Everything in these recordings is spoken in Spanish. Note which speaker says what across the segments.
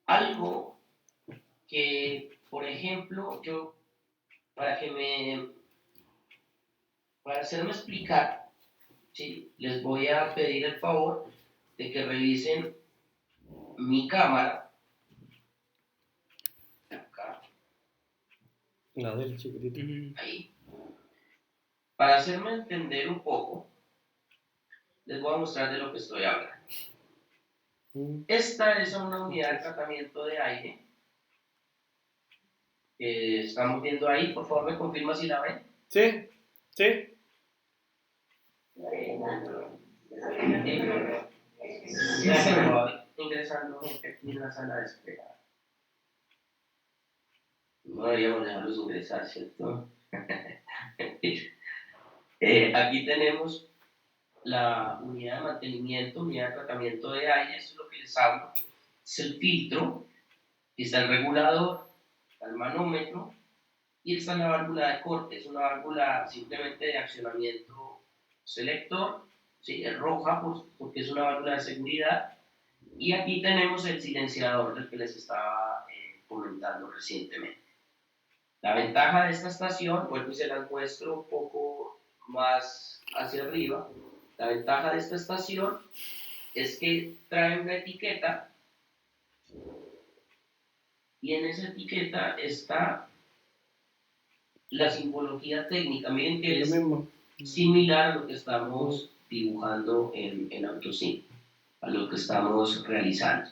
Speaker 1: Algo que, por ejemplo, yo, para que me, para hacerme explicar, ¿sí? Les voy a pedir el favor de que revisen mi cámara, acá,
Speaker 2: La del chiquitito.
Speaker 1: ahí. Para hacerme entender un poco, les voy a mostrar de lo que estoy hablando. Esta es una unidad de tratamiento de aire que estamos viendo ahí. Por favor, me confirma si la ven.
Speaker 2: Sí, sí.
Speaker 1: Ya se me va ingresando gente aquí en la sala de espera. No deberíamos dejarlos ingresar, ¿cierto? Aquí tenemos la unidad de mantenimiento, unidad de tratamiento de aire. Esto es lo que les hablo. Es el filtro, está el regulador, está el manómetro y está la válvula de corte. Es una válvula simplemente de accionamiento selector, ¿sí? Es roja porque es una válvula de seguridad. Y aquí tenemos el silenciador del que les estaba comentando recientemente. La ventaja de esta estación, vuelvo y se las muestro un poco más hacia arriba. La ventaja de esta estación es que trae una etiqueta y en esa etiqueta está la simbología técnica. Miren que es similar a lo que estamos dibujando en AutoSync, a lo que estamos realizando.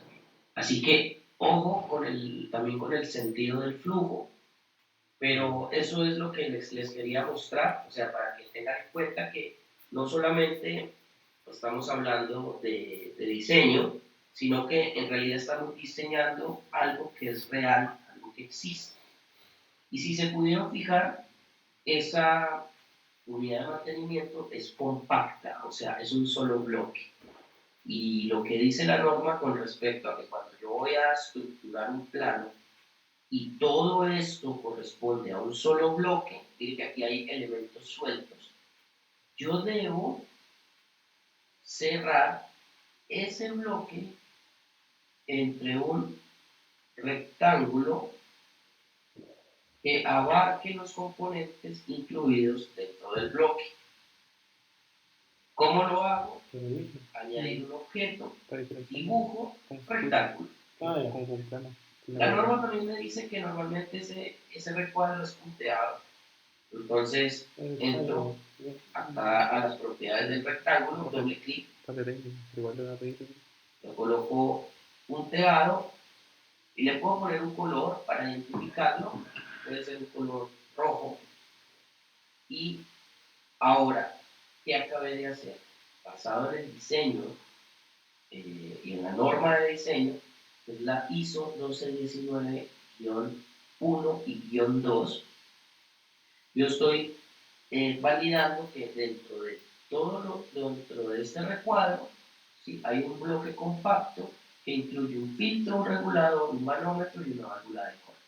Speaker 1: Así que ojo también con el sentido del flujo, pero eso es lo que les quería mostrar, o sea, para que tengan en cuenta que no solamente estamos hablando de diseño, sino que en realidad estamos diseñando algo que es real, algo que existe. Y si se pudieron fijar, esa unidad de mantenimiento es compacta, o sea, es un solo bloque. Y lo que dice la norma con respecto a que cuando yo voy a estructurar un plano y todo esto corresponde a un solo bloque, mire que aquí hay elementos sueltos, yo debo cerrar ese bloque entre un rectángulo que abarque los componentes incluidos dentro del bloque. ¿Cómo lo hago? Añadir un objeto, dibujo, rectángulo. La norma también me dice que normalmente ese recuadro es punteado. Entonces entro acá a las propiedades del rectángulo, doble clic, le coloco punteado y le puedo poner un color para identificarlo, puede ser un color rojo. Y ahora, ¿qué acabé de hacer? Basado en el diseño y en la norma de diseño, es la ISO 1219-1 y -2, yo estoy validando que dentro de dentro de este recuadro, ¿sí? Hay un bloque compacto que incluye un filtro, un regulador, un manómetro y una válvula de corte.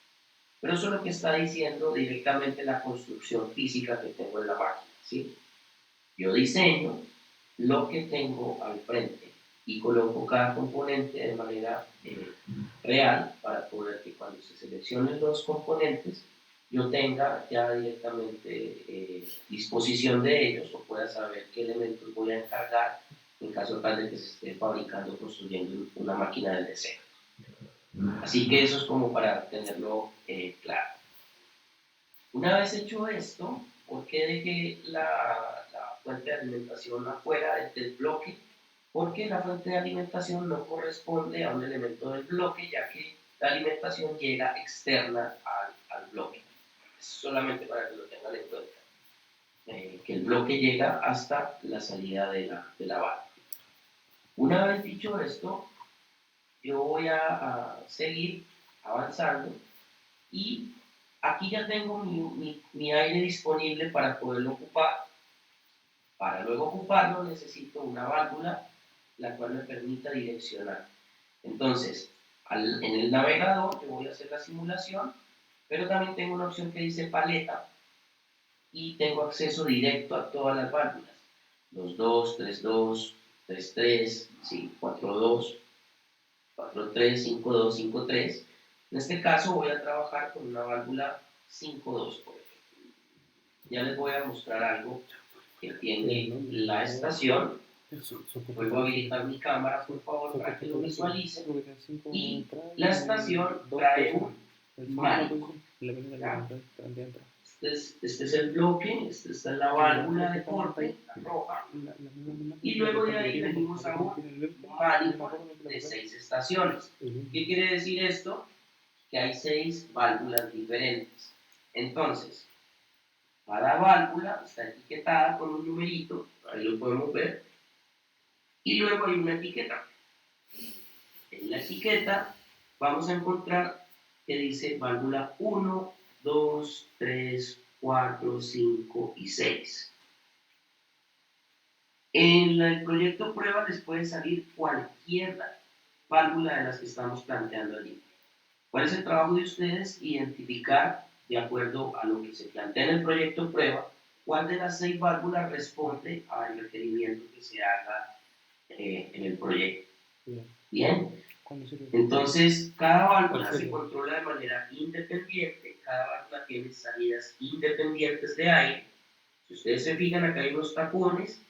Speaker 1: Pero eso es lo que está diciendo directamente la construcción física que tengo en la máquina, ¿sí? Yo diseño lo que tengo al frente y coloco cada componente de manera real para poder que cuando se seleccionen los componentes yo tenga ya directamente disposición de ellos o pueda saber qué elementos voy a encargar en caso tal de que se esté fabricando o construyendo una máquina desde cero. Así que eso es como para tenerlo claro. Una vez hecho esto, ¿por qué dejé la fuente de alimentación afuera del bloque? Porque la fuente de alimentación no corresponde a un elemento del bloque, ya que la alimentación llega externa al bloque. Es solamente para que lo tengan en cuenta. Que el bloque llega hasta la salida de la válvula. Una vez dicho esto, yo voy a seguir avanzando y aquí ya tengo mi aire disponible para poderlo ocupar. Para luego ocuparlo necesito una válvula la cual me permita direccionar. Entonces, en el navegador yo voy a hacer la simulación, pero también tengo una opción que dice paleta y tengo acceso directo a todas las válvulas. 2.2, 3.2, 3.3, sí, 4.2. 4-3, 5-2, 5-3. En este caso voy a trabajar con una válvula 5-2, por ejemplo. Ya les voy a mostrar algo que tiene la estación. Vuelvo a habilitar mi cámara, por favor, para que lo visualicen. Y la estación trae un manico. Este es el bloque, esta es la válvula de corte, la roja. Y luego de ahí venimos a un manifold de 6 estaciones. ¿Qué quiere decir esto? Que hay 6 válvulas diferentes. Entonces, cada válvula está etiquetada con un numerito, ahí lo podemos ver, y luego hay una etiqueta. En la etiqueta vamos a encontrar que dice válvula 1, 2, 3, 4, 5 y 6. En el proyecto prueba les puede salir cualquier válvula de las que estamos planteando allí. ¿Cuál es el trabajo de ustedes? Identificar, de acuerdo a lo que se plantea en el proyecto prueba, cuál de las 6 válvulas responde al requerimiento que se haga en el proyecto. Bien. Entonces, cada válvula se controla de manera independiente, cada válvula tiene salidas independientes de aire. Si ustedes se fijan, acá hay unos tapones.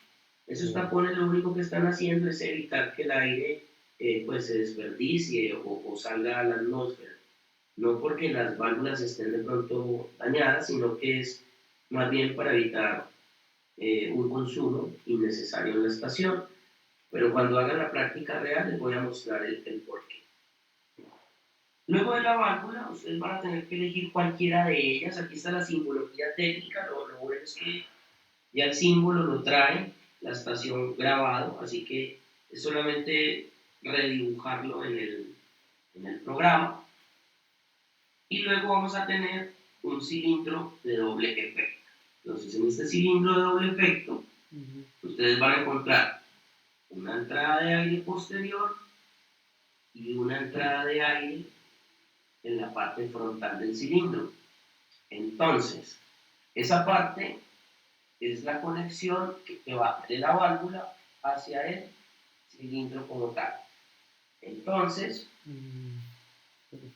Speaker 1: Esos tapones lo único que están haciendo es evitar que el aire pues se desperdicie o salga a la atmósfera. No porque las válvulas estén de pronto dañadas, sino que es más bien para evitar un consumo innecesario en la estación. Pero cuando hagan la práctica real les voy a mostrar el porqué. Luego de la válvula, ustedes van a tener que elegir cualquiera de ellas. Aquí está la simbología técnica. Lo bueno es que ya el símbolo lo trae la estación grabado, así que es solamente redibujarlo en el programa. Y luego vamos a tener un cilindro de doble efecto. Entonces, en este cilindro de doble efecto, ustedes van a encontrar una entrada de aire posterior y una entrada de aire en la parte frontal del cilindro. Entonces, esa parte es la conexión que va de la válvula hacia el cilindro como tal. Entonces,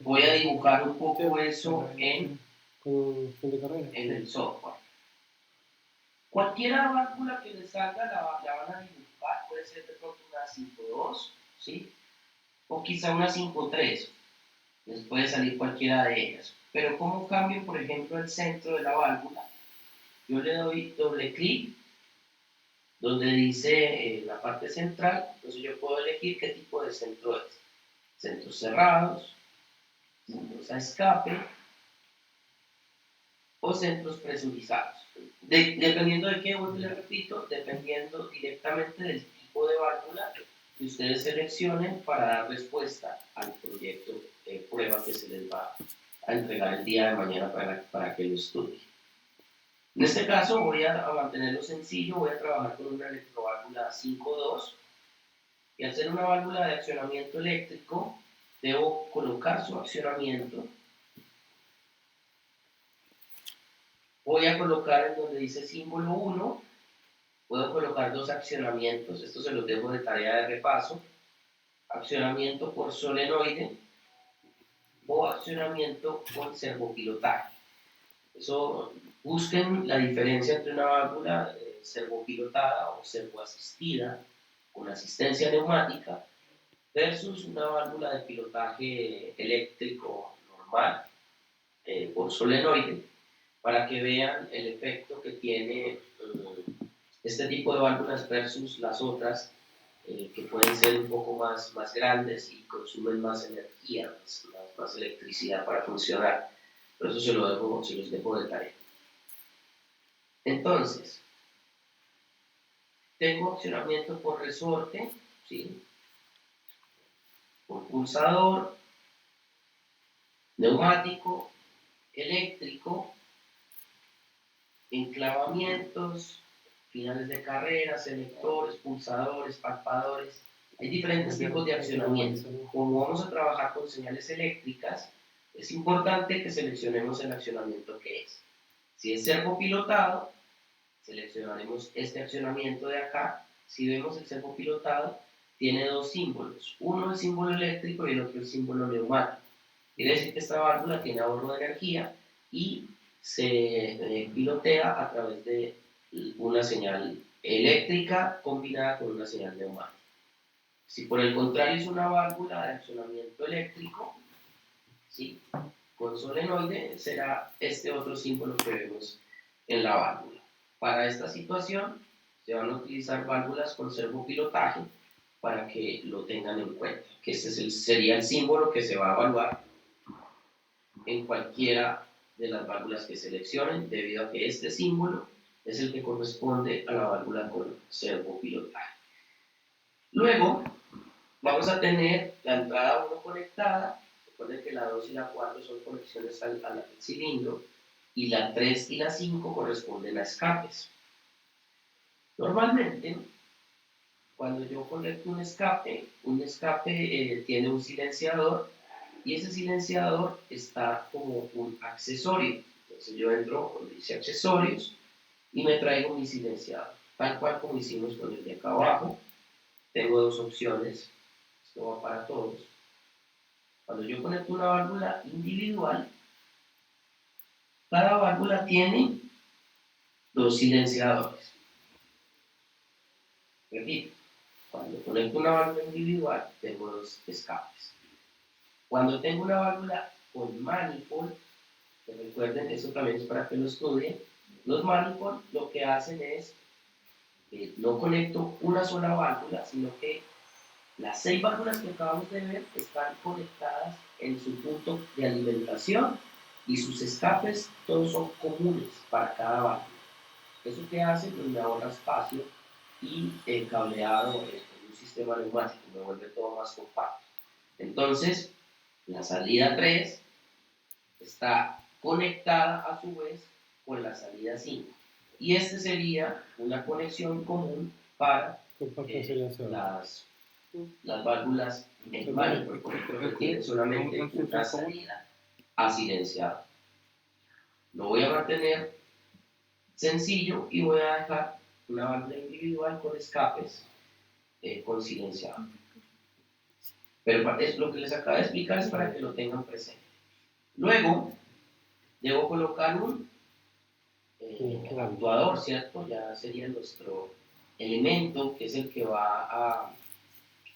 Speaker 1: voy a dibujar un poco eso en el software. Cualquier válvula que les salga la van a dibujar, puede ser de pronto una 5.2, ¿sí? O quizá una 5.3. Les puede salir cualquiera de ellas. Pero ¿cómo cambio, por ejemplo, el centro de la válvula? Yo le doy doble clic donde dice la parte central, entonces yo puedo elegir qué tipo de centro es. Centros cerrados, centros a escape o centros presurizados. Dependiendo de qué, vuelvo y le repito, dependiendo directamente del tipo de válvula que ustedes seleccionen para dar respuesta al proyecto de prueba que se les va a entregar el día de mañana para que lo estudien. En este caso voy a mantenerlo sencillo, voy a trabajar con una electroválvula 5.2 y al ser una válvula de accionamiento eléctrico debo colocar su accionamiento. Voy a colocar en donde dice símbolo 1, puedo colocar 2 accionamientos, esto se los dejo de tarea de repaso, accionamiento por solenoide o accionamiento con servopilotaje. Eso, busquen la diferencia entre una válvula servopilotada o servoasistida con asistencia neumática versus una válvula de pilotaje eléctrico normal por solenoide, para que vean el efecto que tiene este tipo de válvulas versus las otras que pueden ser un poco más grandes y consumen más energía, más electricidad para funcionar. Por eso se los dejo de tarea. Entonces, tengo accionamiento por resorte, ¿sí? Por pulsador, neumático, eléctrico, enclavamientos, finales de carrera, selectores, pulsadores, palpadores. Hay diferentes tipos de accionamiento. Como vamos a trabajar con señales eléctricas, es importante que seleccionemos el accionamiento que es. Si es servopilotado, seleccionaremos este accionamiento de acá. Si vemos el servopilotado, tiene dos símbolos, uno el símbolo eléctrico y el otro el símbolo neumático. Quiere decir que esta válvula tiene ahorro de energía y se pilotea a través de una señal eléctrica combinada con una señal neumática. Si por el contrario es una válvula de accionamiento eléctrico, ¿sí?, con solenoide, será este otro símbolo que vemos en la válvula. Para esta situación se van a utilizar válvulas con servopilotaje para que lo tengan en cuenta, que este sería el símbolo que se va a evaluar en cualquiera de las válvulas que seleccionen, debido a que este símbolo es el que corresponde a la válvula con servopilotaje. Luego vamos a tener la entrada 1 conectada. Recuerden que la 2 y la 4 son conexiones al cilindro y la 3 y la 5 corresponden a escapes. Normalmente, cuando yo conecto un escape tiene un silenciador y ese silenciador está como un accesorio. Entonces yo entro donde dice accesorios y me traigo mi silenciador, tal cual como hicimos con el de acá abajo. Tengo dos opciones, esto va para todos. Cuando yo conecto una válvula individual, cada válvula tiene dos silenciadores. Repito, cuando conecto una válvula individual, tengo dos escapes. Cuando tengo una válvula con manifold, que recuerden, eso también es para que lo estudien, los manifold lo que hacen es, no conecto una sola válvula, sino que las 6 válvulas que acabamos de ver están conectadas en su punto de alimentación y sus escapes todos son comunes para cada válvula. ¿Eso qué hace? Pues me ahorra espacio y el cableado en un sistema neumático me vuelve todo más compacto. Entonces, la salida 3 está conectada a su vez con la salida 5. Y esta sería una conexión común para las válvulas en manifold, porque tienen solamente una salida a silenciado. Lo voy a mantener sencillo y voy a dejar una válvula individual con escapes con silenciado. Pero es lo que les acabo de explicar es para que lo tengan presente. Luego, debo colocar un actuador, ¿cierto? Ya sería nuestro elemento, que es el que va a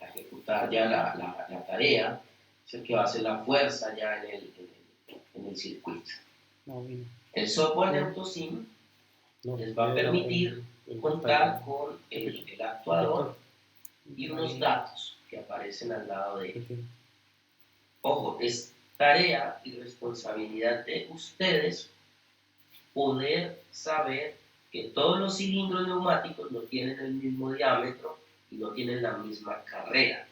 Speaker 1: ejecutar ya la tarea, es el que va a hacer la fuerza ya en el circuito. El software de AutoSim les va a permitir contar con el actuador y unos datos que aparecen al lado de él. Ojo, es tarea y responsabilidad de ustedes poder saber que todos los cilindros neumáticos no tienen el mismo diámetro y no tienen la misma carrera.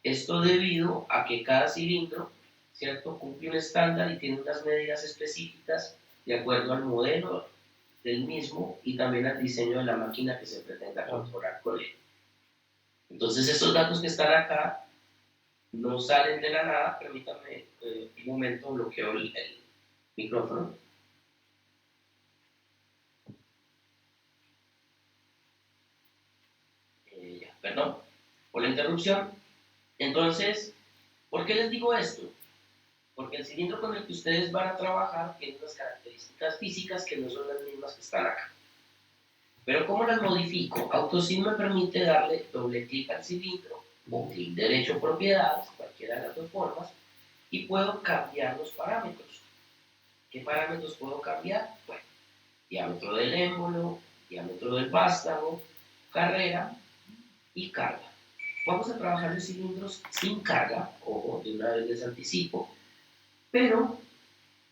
Speaker 1: Esto debido a que cada cilindro, ¿cierto?, cumple un estándar y tiene unas medidas específicas de acuerdo al modelo del mismo y también al diseño de la máquina que se pretenda controlar con él. Entonces, estos datos que están acá no salen de la nada. Permítanme un momento, bloqueo el micrófono. Perdón por la interrupción. Entonces, ¿por qué les digo esto? Porque el cilindro con el que ustedes van a trabajar tiene unas características físicas que no son las mismas que están acá. Pero ¿cómo las modifico? AutoSim me permite darle doble clic al cilindro o clic derecho propiedades, cualquiera de las dos formas, y puedo cambiar los parámetros. ¿Qué parámetros puedo cambiar? Bueno, diámetro del émbolo, diámetro del vástago, carrera y carga. Vamos a trabajar los cilindros sin carga, ojo, de una vez les anticipo, pero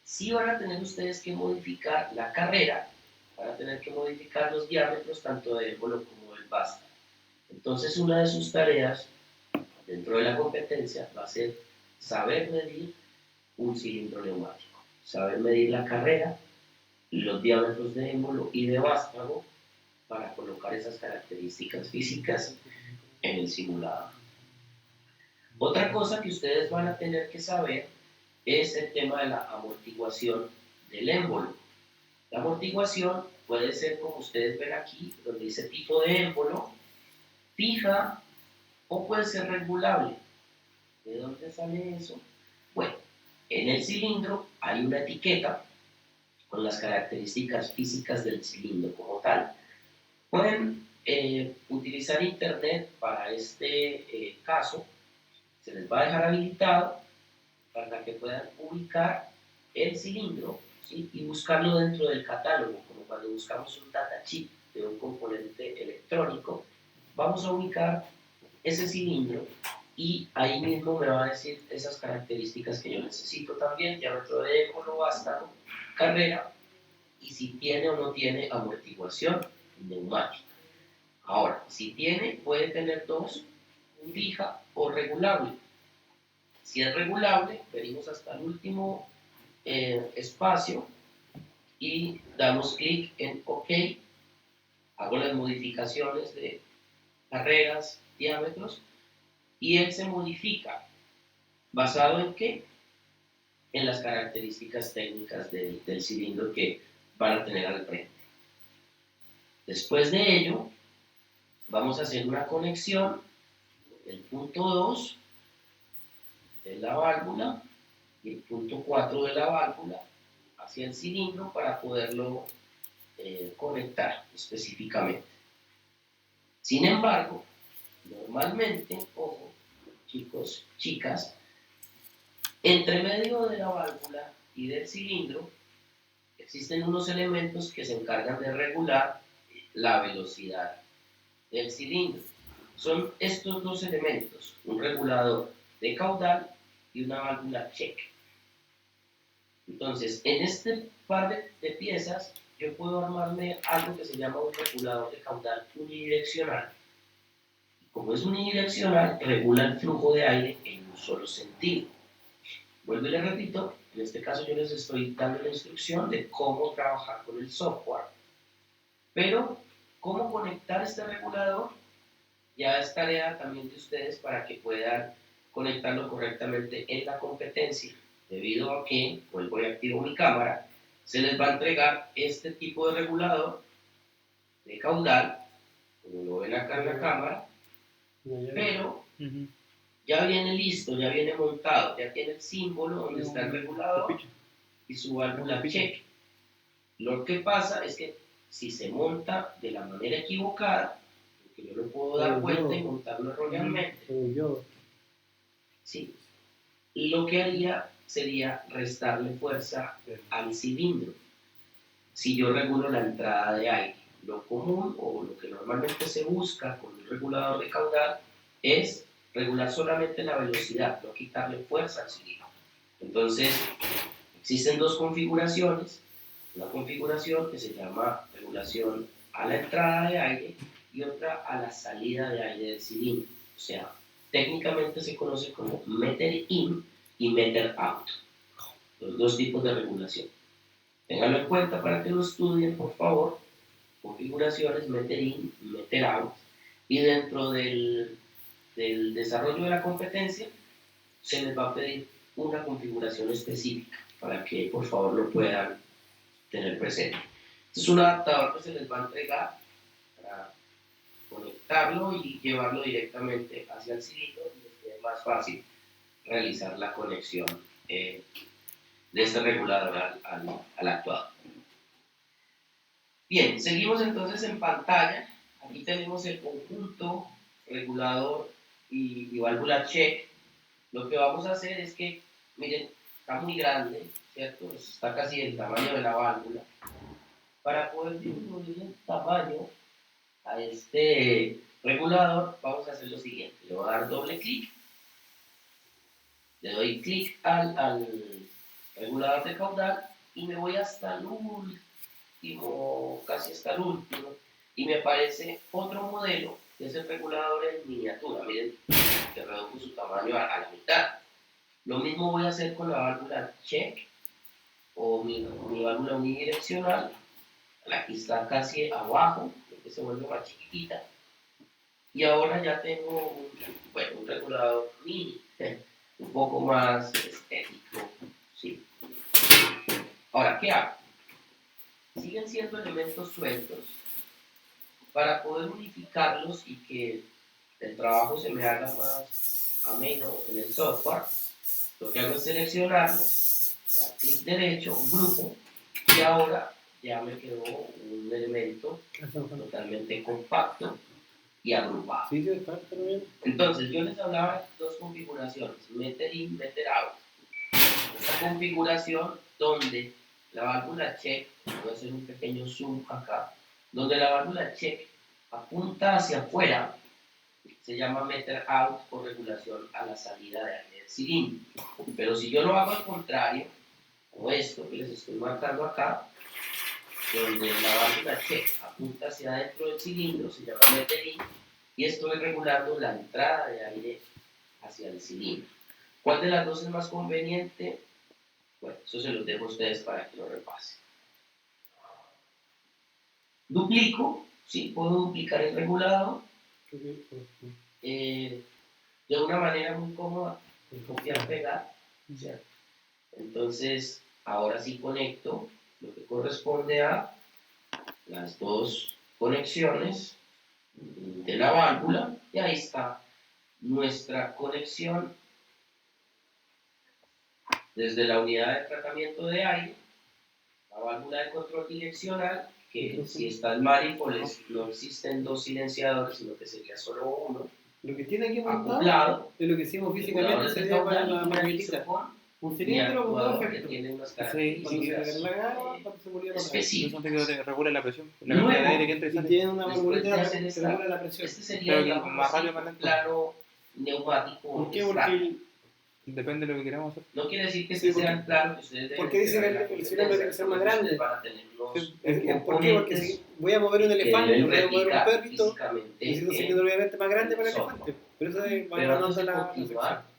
Speaker 1: sí van a tener ustedes que modificar la carrera, van a tener que modificar los diámetros tanto del émbolo como del vástago. Entonces, una de sus tareas dentro de la competencia va a ser saber medir un cilindro neumático, saber medir la carrera, los diámetros de émbolo y de vástago para colocar esas características físicas en el simulador. Otra cosa que ustedes van a tener que saber es el tema de la amortiguación del émbolo. La amortiguación puede ser como ustedes ven aquí, donde dice tipo de émbolo, fija o puede ser regulable. ¿De dónde sale eso? Bueno, en el cilindro hay una etiqueta con las características físicas del cilindro como tal. Pueden utilizar internet para este caso, se les va a dejar habilitado para que puedan ubicar el cilindro, ¿sí? Y buscarlo dentro del catálogo, como cuando buscamos un data chip de un componente electrónico, vamos a ubicar ese cilindro y ahí mismo me va a decir esas características que yo necesito también, diámetro de émbolo, vástago, carrera, y si tiene o no tiene amortiguación neumática. Ahora, si tiene, puede tener dos, fija o regulable. Si es regulable, venimos hasta el último espacio y damos clic en OK. Hago las modificaciones de carreras, diámetros, y él se modifica. ¿Basado en qué? En las características técnicas del cilindro que van a tener al frente. Después de ello, vamos a hacer una conexión del punto 2 de la válvula y el punto 4 de la válvula hacia el cilindro para poderlo conectar específicamente. Sin embargo, normalmente, ojo, chicos, chicas, entre medio de la válvula y del cilindro existen unos elementos que se encargan de regular la velocidad del cilindro. Son estos dos elementos, un regulador de caudal y una válvula check. Entonces, en este par de piezas, yo puedo armarme algo que se llama un regulador de caudal unidireccional. Como es unidireccional, regula el flujo de aire en un solo sentido. Vuelvo y les repito, en este caso yo les estoy dando la instrucción de cómo trabajar con el software, pero cómo conectar este regulador ya es tarea también de ustedes para que puedan conectarlo correctamente en la competencia, debido a que, vuelvo y activo mi cámara, se les va a entregar este tipo de regulador de caudal, como lo ven acá en la cámara, pero ya viene listo, ya viene montado, ya tiene el símbolo donde está el regulador y su válvula check. Lo que pasa es que si se monta de la manera equivocada, porque yo lo puedo dar vuelta y montarlo erróneamente, ¿sí? Lo que haría sería restarle fuerza al cilindro. Si yo regulo la entrada de aire, lo común o lo que normalmente se busca con un regulador de caudal es regular solamente la velocidad, no quitarle fuerza al cilindro. Entonces, existen dos configuraciones. Una configuración que se llama regulación a la entrada de aire y otra a la salida de aire del cilindro. O sea, técnicamente se conoce como meter in y meter out. Los dos tipos de regulación. Ténganlo en cuenta para que lo estudien, por favor. Configuraciones, meter in y meter out. Y dentro del desarrollo de la competencia, se les va a pedir una configuración específica para que, por favor, lo puedan tener presente. Este es un adaptador que se les va a entregar para conectarlo y llevarlo directamente hacia el cilindro y les quede más fácil realizar la conexión de este regulador al actuador. Bien, seguimos entonces en pantalla. Aquí tenemos el conjunto regulador y válvula check. Lo que vamos a hacer es que, miren, está muy grande, ¿cierto? Está casi del tamaño de la válvula. Para poder disminuir el tamaño a este regulador, vamos a hacer lo siguiente. Le voy a dar doble clic. Le doy clic al regulador de caudal y me voy hasta el último, casi hasta el último, y me aparece otro modelo que es el regulador en miniatura. Miren, que redujo su tamaño a la mitad. Lo mismo voy a hacer con la válvula check o mi válvula unidireccional. Aquí está casi abajo, que se vuelve más chiquitita. Y ahora ya tengo un regulador mini, un poco más estético. ¿Sí? Ahora, ¿qué hago? Siguen siendo elementos sueltos. Para poder unificarlos y que el trabajo se me haga más ameno en el software, lo que hago es seleccionarlo, dar clic derecho, grupo, y ahora ya me quedó un elemento totalmente compacto y agrupado.
Speaker 2: Sí, está bien.
Speaker 1: Entonces, yo les hablaba de dos configuraciones, meter in, meter out. Esta configuración donde la válvula check, voy a hacer un pequeño zoom acá, donde la válvula check apunta hacia afuera, se llama meter out por regulación a la salida de aire del cilindro. Pero si yo lo hago al contrario, como esto que les estoy marcando acá, donde la válvula check apunta hacia adentro del cilindro, se llama meter in, y estoy regulando la entrada de aire hacia el cilindro. ¿Cuál de las dos es más conveniente? Bueno, eso se los dejo a ustedes para que lo repasen. Duplico, sí, puedo duplicar el regulador de una manera muy cómoda, copiar, pegar, ¿cierto? Entonces, ahora sí conecto lo que corresponde a las dos conexiones de la válvula, y ahí está nuestra conexión desde la unidad de tratamiento de aire, la válvula de control direccional, que si está el manifold no existen dos silenciadores, sino que sería solo uno.
Speaker 2: Lo que tiene aquí montado
Speaker 1: Acoplado,
Speaker 2: es lo que hicimos físicamente, sería para la maquetita. Un cilindro con dos
Speaker 1: que
Speaker 2: efectos.
Speaker 1: tiene unas
Speaker 2: Sí, cuando quiere
Speaker 1: características
Speaker 2: la gama, cuando se volvía para atrás.
Speaker 1: específicas.
Speaker 3: Yo siento que regula la presión, la cantidad de aire que entra y
Speaker 2: Y
Speaker 3: sale.
Speaker 2: tiene una
Speaker 1: Después
Speaker 2: valvulita
Speaker 1: de hacer
Speaker 2: que
Speaker 1: esta,
Speaker 2: regula la presión.
Speaker 1: este sería,
Speaker 3: Pero
Speaker 1: digamos,
Speaker 3: más rápido,
Speaker 1: un
Speaker 3: más lento.
Speaker 1: plano neumático.
Speaker 2: ¿Por qué?
Speaker 1: estándar.
Speaker 2: Porque
Speaker 3: Depende de lo que queramos hacer.
Speaker 1: No quiere decir que
Speaker 2: Sí,
Speaker 1: este sea el plano que ustedes deben
Speaker 2: porque dicen
Speaker 1: tener
Speaker 2: que
Speaker 1: en la
Speaker 2: el cilindro tiene que ser más grande.
Speaker 1: ustedes van a tener unos
Speaker 3: Sí,
Speaker 2: ¿Por qué? Porque
Speaker 1: componentes
Speaker 2: si voy a mover un
Speaker 1: que
Speaker 2: elefante,
Speaker 1: deben
Speaker 2: voy a mover un
Speaker 1: replicar
Speaker 2: perrito,
Speaker 1: físicamente
Speaker 2: necesito un
Speaker 1: en
Speaker 2: cilindro obviamente más grande para el
Speaker 1: software.
Speaker 2: elefante. Pero eso va
Speaker 1: Pero
Speaker 2: ganando
Speaker 1: antes de
Speaker 2: la
Speaker 1: continuar,
Speaker 2: sección.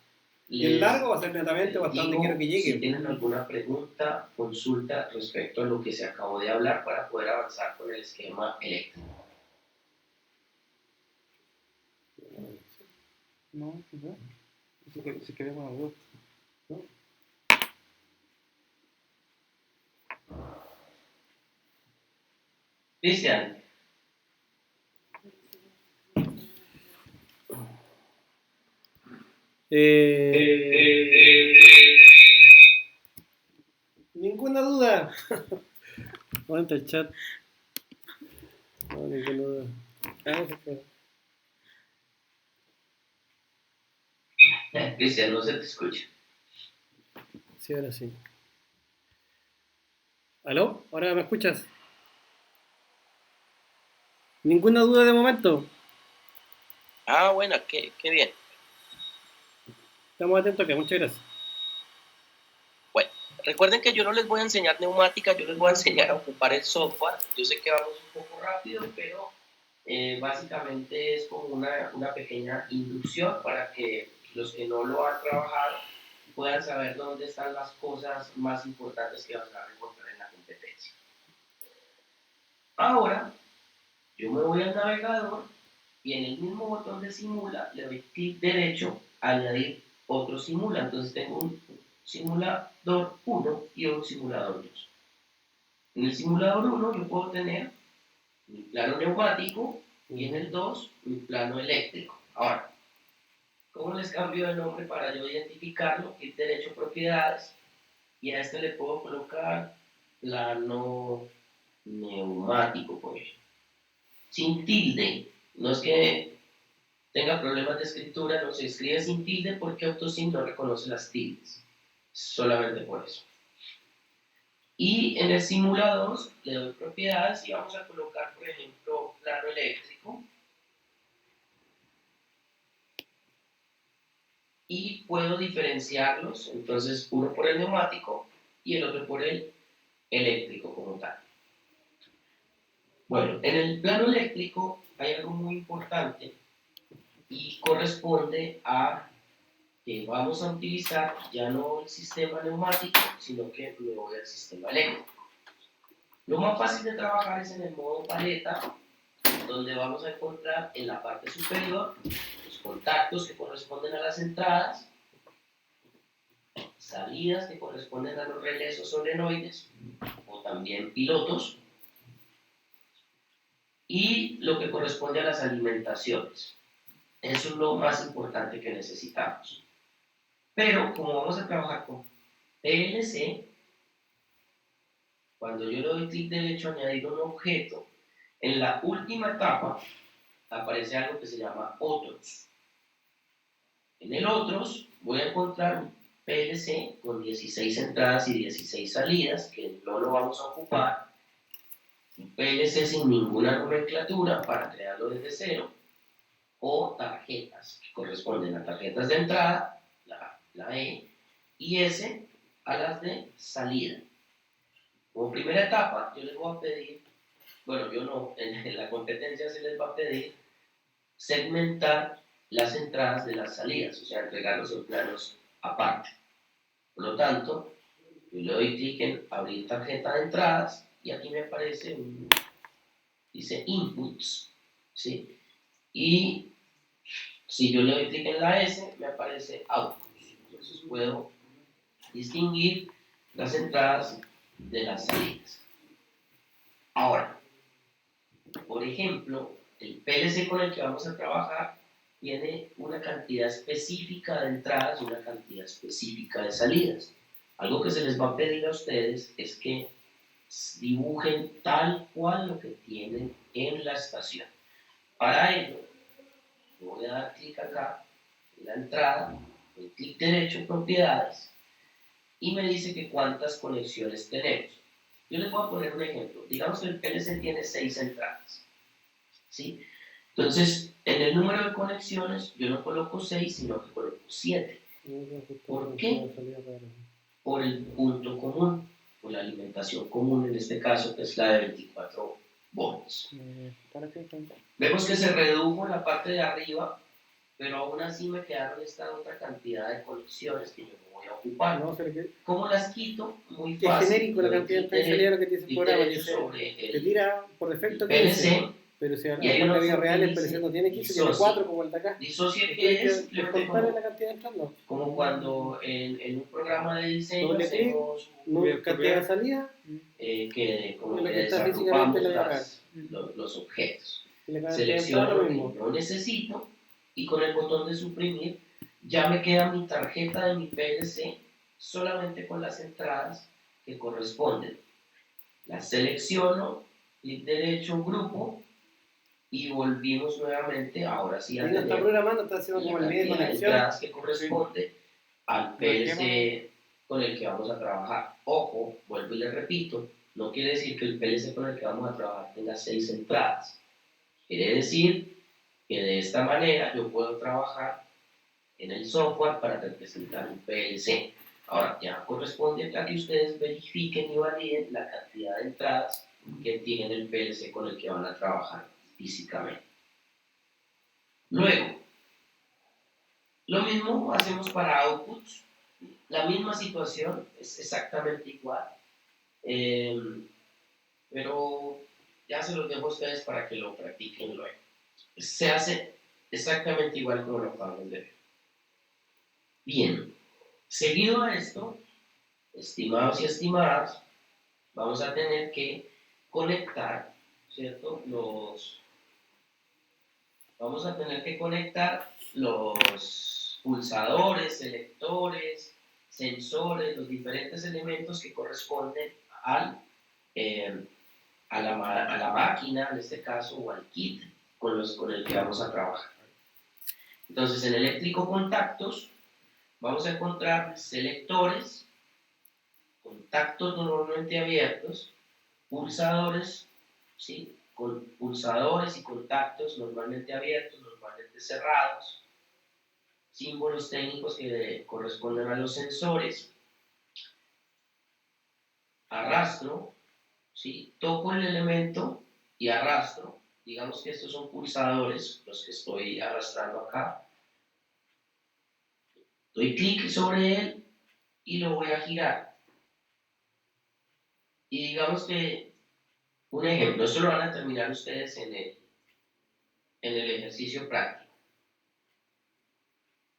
Speaker 2: Y el largo va a ser netamente
Speaker 1: les
Speaker 2: hasta donde
Speaker 1: digo
Speaker 2: quiero que llegue.
Speaker 1: si tienen alguna pregunta, consulta respecto a lo que se acabó de hablar para poder avanzar con el esquema eléctrico.
Speaker 3: No, no. Si queremos a dos. ¿No?
Speaker 1: Cristian,
Speaker 2: Ninguna duda. Aguanta el chat. No, ninguna duda.
Speaker 1: Cristian, no se te escucha.
Speaker 2: Sí, ahora sí. ¿Aló? ¿Ahora me escuchas? Ninguna duda de momento.
Speaker 1: Ah, bueno, qué bien.
Speaker 2: Estamos atentos acá, muchas gracias.
Speaker 1: Bueno, recuerden que yo no les voy a enseñar neumática, yo les voy a enseñar a ocupar el software. Yo sé que vamos un poco rápido, pero básicamente es como una pequeña inducción para que los que no lo han trabajado puedan saber dónde están las cosas más importantes que van a encontrar en la competencia. Ahora, yo me voy al navegador y en el mismo botón de simula le doy clic derecho, añadir otro simula. Entonces tengo un simulador 1 y un simulador 2. En el simulador 1 yo puedo tener mi plano neumático y en el 2 mi plano eléctrico. Ahora, ¿cómo les cambio el nombre para yo identificarlo? Clic derecho, propiedades, y a este le puedo colocar plano neumático, por ejemplo. Sin tilde. No es que tenga problemas de escritura, no se escribe sin tilde porque AutoSync no reconoce las tildes. Solamente por eso. Y en el simulador le doy propiedades y vamos a colocar, por ejemplo, plano eléctrico. Y puedo diferenciarlos, entonces uno por el neumático y el otro por el eléctrico como tal. Bueno, en el plano eléctrico hay algo muy importante y corresponde a que vamos a utilizar ya no el sistema neumático, sino que me voy al sistema eléctrico. Lo más fácil de trabajar es en el modo paleta, donde vamos a encontrar en la parte superior los contactos que corresponden a las entradas, salidas que corresponden a los relés o solenoides, o también pilotos, y lo que corresponde a las alimentaciones. Eso es lo más importante que necesitamos. Pero como vamos a trabajar con PLC, cuando yo le doy clic derecho a añadir un objeto, en la última etapa aparece algo que se llama otros. En el otros voy a encontrar un PLC con 16 entradas y 16 salidas, que no lo vamos a ocupar. Un PLC sin ninguna nomenclatura para crearlo desde cero. O tarjetas, que corresponden a tarjetas de entrada, la E, y S a las de salida. Como primera etapa, yo les voy a pedir, bueno, yo no, en la competencia se les va a pedir segmentar las entradas de las salidas, o sea, entregarlos en planos aparte. Por lo tanto, yo le doy clic en abrir tarjeta de entradas y aquí me aparece dice inputs, ¿sí? Y si yo le doy clic en la S, me aparece outputs. Entonces puedo distinguir las entradas de las salidas. Ahora, por ejemplo, el PLC con el que vamos a trabajar tiene una cantidad específica de entradas y una cantidad específica de salidas. Algo que se les va a pedir a ustedes es que dibujen tal cual lo que tienen en la estación. Para ello, voy a dar clic acá en la entrada, doy clic derecho, propiedades, y me dice que cuántas conexiones tenemos. Yo les voy a poner un ejemplo. Digamos que el PLC tiene 6 entradas, ¿sí? Entonces, en el número de conexiones, yo no coloco 6, sino que coloco 7. ¿Por qué? Por el punto común, por la alimentación común, en este caso, que es la de 24 volts. Vemos que se redujo en la parte de arriba, pero aún así me quedaron esta otra cantidad de conexiones que yo no voy a ocupar.
Speaker 3: No,
Speaker 1: ¿Cómo las quito? Muy
Speaker 3: que
Speaker 1: fácil.
Speaker 3: es genérico la cantidad de salida que tiene ese programa. Te tira por defecto
Speaker 1: PLC,
Speaker 3: pero si
Speaker 1: y hay
Speaker 3: en la vida
Speaker 1: una
Speaker 3: real el
Speaker 1: opción que
Speaker 3: PLC no tiene 15,
Speaker 1: dice
Speaker 3: tiene 4 como el de acá.
Speaker 1: Disocie que es simplemente
Speaker 3: contarle la cantidad entrando.
Speaker 1: como cuando en un programa de diseño
Speaker 3: Doble clic,
Speaker 1: hacemos
Speaker 3: cantidad de salida,
Speaker 1: como
Speaker 3: lo
Speaker 1: que
Speaker 3: que está
Speaker 1: desagrupamos
Speaker 3: físicamente en la vida
Speaker 1: los objetos.
Speaker 3: y la cantidad de
Speaker 1: Selecciono
Speaker 3: lo
Speaker 1: lo que
Speaker 3: mismo.
Speaker 1: yo necesito y con el botón de suprimir ya me queda mi tarjeta de mi PLC solamente con las entradas que corresponden. Las selecciono, clic derecho, grupo, y volvimos nuevamente, ahora sí, a
Speaker 3: Ahí no está
Speaker 1: tener
Speaker 3: programando, está haciendo como el video de
Speaker 1: cantidad de
Speaker 3: conexión.
Speaker 1: entradas que corresponde al PLC con el que vamos a trabajar. Ojo, vuelvo y le repito, no quiere decir que el PLC con el que vamos a trabajar tenga 6 entradas. Quiere decir que de esta manera yo puedo trabajar en el software para representar un PLC. Ahora, ya corresponde a que ustedes verifiquen y validen la cantidad de entradas que tiene el PLC con el que van a trabajar físicamente. Luego, lo mismo hacemos para outputs. La misma situación es exactamente igual. Pero ya se los dejo a ustedes para que lo practiquen luego. Se hace exactamente igual como lo acabamos de ver. Bien, seguido a esto, estimados y estimadas, vamos a tener que conectar, ¿cierto? Vamos a tener que conectar los pulsadores, selectores, sensores, los diferentes elementos que corresponden a la máquina, en este caso, o al kit con el que vamos a trabajar. Entonces, en eléctrico contactos, vamos a encontrar selectores, contactos normalmente abiertos, pulsadores, ¿sí? Con pulsadores y contactos normalmente abiertos, normalmente cerrados, símbolos técnicos que corresponden a los sensores, arrastro, ¿sí? Toco el elemento y arrastro. Digamos que estos son pulsadores, los que estoy arrastrando acá. Doy clic sobre él y lo voy a girar. Y digamos que, un ejemplo, esto lo van a terminar ustedes en el ejercicio práctico.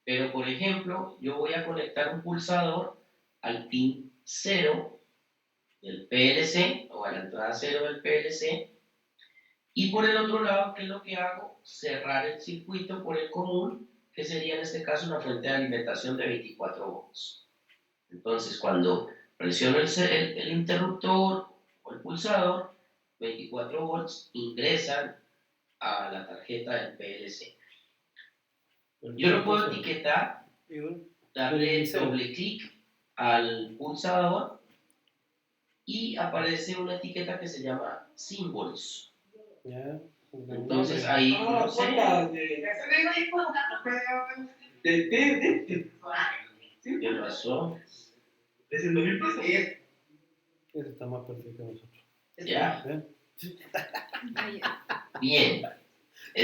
Speaker 1: Pero, por ejemplo, yo voy a conectar un pulsador al pin 0 del PLC o a la entrada 0 del PLC Y por el otro lado, ¿qué es lo que hago? Cerrar el circuito por el común, que sería en este caso una fuente de alimentación de 24 volts. Entonces, cuando presiono el interruptor o el pulsador, 24 volts ingresan a la tarjeta del PLC. Yo lo puedo etiquetar, darle doble clic al pulsador y aparece una etiqueta que se llama Symbols.
Speaker 3: Ya.
Speaker 1: Entonces ahí no sé. ¿Qué pasó?
Speaker 3: Ese está más perfecto que nosotros.
Speaker 1: Ya.
Speaker 3: ¿Eh?
Speaker 1: Bien.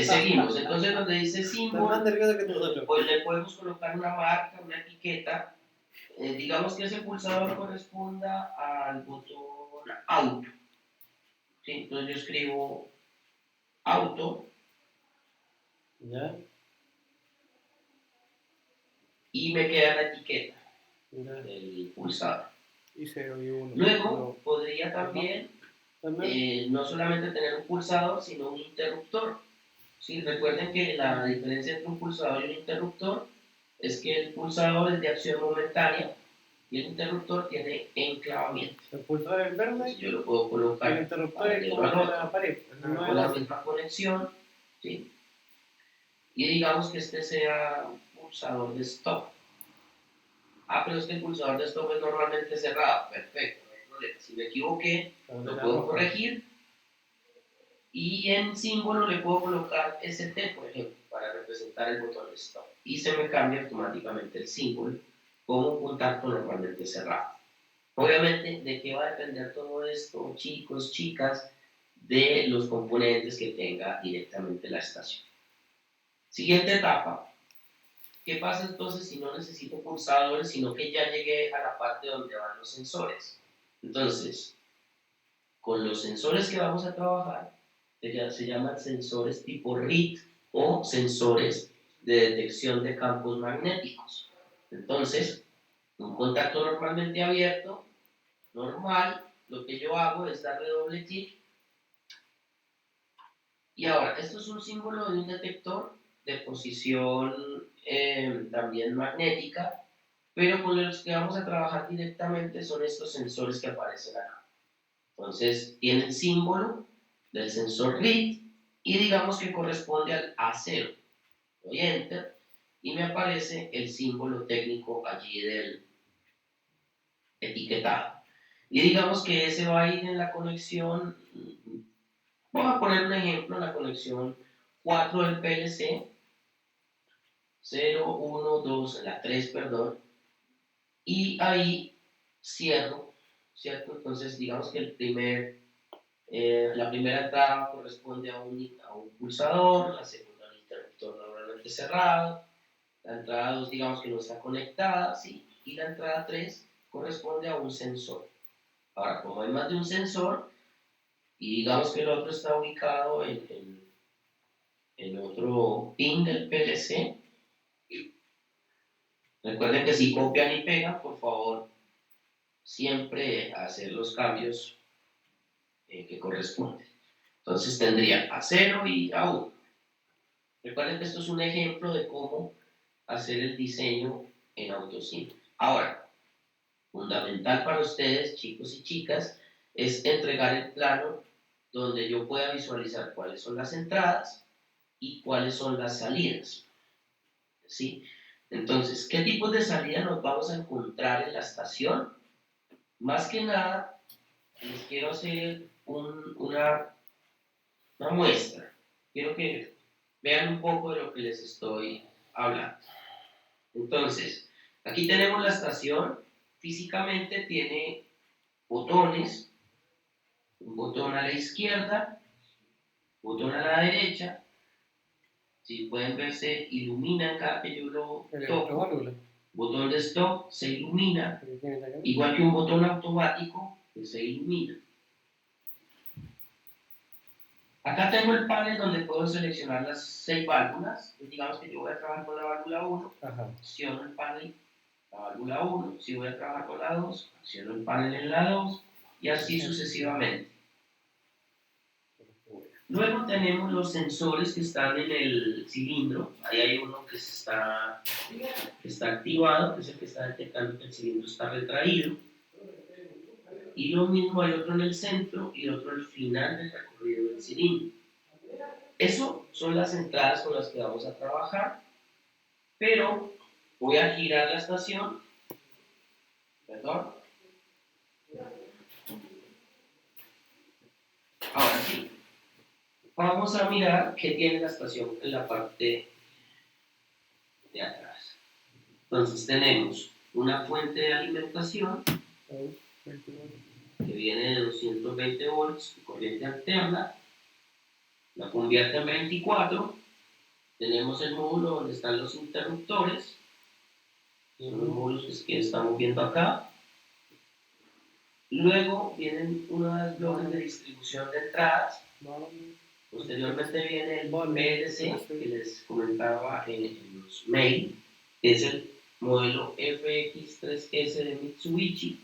Speaker 1: Seguimos. Entonces donde dice
Speaker 3: Está más
Speaker 1: símbolo,
Speaker 3: nervioso que nosotros.
Speaker 1: pues le podemos colocar una marca, una etiqueta. Digamos que ese pulsador corresponda al botón auto. ¿Sí? Entonces yo escribo auto
Speaker 3: Ya.
Speaker 1: y me queda la etiqueta
Speaker 3: Ya.
Speaker 1: del pulsador.
Speaker 3: Y 0 y 1.
Speaker 1: Luego podría también no solamente tener un pulsador, sino un interruptor. ¿Sí? Recuerden que la diferencia entre un pulsador y un interruptor es que el pulsador es de acción momentánea y el interruptor tiene enclavamiento.
Speaker 3: El pulsador es verde.
Speaker 1: Entonces yo lo puedo colocar
Speaker 3: El interruptor es como la pared.
Speaker 1: con la misma conexión, ¿sí? Y digamos que este sea un pulsador de stop. Pero es que el pulsador de stop es normalmente cerrado. Perfecto, no hay problema. Si me equivoqué, lo puedo corregir. Y en símbolo le puedo colocar ST, por ejemplo, para representar el botón de stop. Y se me cambia automáticamente el símbolo como un contacto normalmente cerrado. Obviamente, ¿de qué va a depender todo esto, chicos, chicas? De los componentes que tenga directamente la estación. Siguiente etapa. ¿Qué pasa entonces si no necesito pulsadores, sino que ya llegué a la parte donde van los sensores? Entonces, con los sensores que vamos a trabajar, se llaman sensores tipo RIT o sensores de detección de campos magnéticos. Entonces, un contacto normalmente abierto, normal, lo que yo hago es darle doble clic. Y ahora, esto es un símbolo de un detector de posición también magnética, pero con los que vamos a trabajar directamente son estos sensores que aparecen acá. Entonces, tiene el símbolo del sensor RIT y digamos que corresponde al A0. Doy Enter y me aparece el símbolo técnico allí del etiquetado. Y digamos que ese va a ir en la conexión, vamos a poner un ejemplo, en la conexión 4 del PLC, 0, 1, 2, la 3, perdón, y ahí cierro, ¿cierto? Entonces digamos que la primera entrada corresponde a un pulsador, la segunda al interruptor normalmente cerrado, la entrada 2 digamos que no está conectada, ¿sí? Y la entrada 3 corresponde a un sensor. Ahora, como hay más de un sensor, y digamos que el otro está ubicado en otro pin del PLC, recuerden que si copian y pegan, por favor, siempre hacer los cambios que corresponden. Entonces tendría A0 y A1. Recuerden que esto es un ejemplo de cómo hacer el diseño en AutoSync. Ahora, fundamental para ustedes, chicos y chicas, es entregar el plano donde yo pueda visualizar cuáles son las entradas y cuáles son las salidas. ¿Sí? Entonces, ¿qué tipos de salida nos vamos a encontrar en la estación? Más que nada, les quiero hacer una muestra. Quiero que vean un poco de lo que les estoy hablando. Entonces, aquí tenemos la estación. Físicamente tiene botones. Un botón a la izquierda, botón a la derecha. Si pueden ver, se ilumina cada que yo lo toco. Botón de stop se ilumina, igual que un botón automático que se ilumina. Acá tengo el panel donde puedo seleccionar las 6 válvulas. Digamos que yo voy a trabajar con la válvula 1, acciono el panel, la válvula 1. Si voy a trabajar con la 2, acciono el panel en la 2 y así sucesivamente. Luego tenemos los sensores que están en el cilindro. Ahí hay uno que está activado, que es el que está detectando que el cilindro está retraído. Y lo mismo hay otro en el centro y otro al final del recorrido del cilindro. Eso son las entradas con las que vamos a trabajar, pero voy a girar la estación, perdón. Ahora sí, vamos a mirar qué tiene la estación en la parte de atrás. Entonces tenemos una fuente de alimentación que viene de 220 volts de corriente alterna, la convierte en 24. Tenemos el módulo donde están los interruptores, son los módulos que estamos viendo acá. Luego vienen unos bloques de distribución de entradas. Posteriormente viene el PLC que les comentaba en los mail, que es el modelo FX3S de Mitsubishi.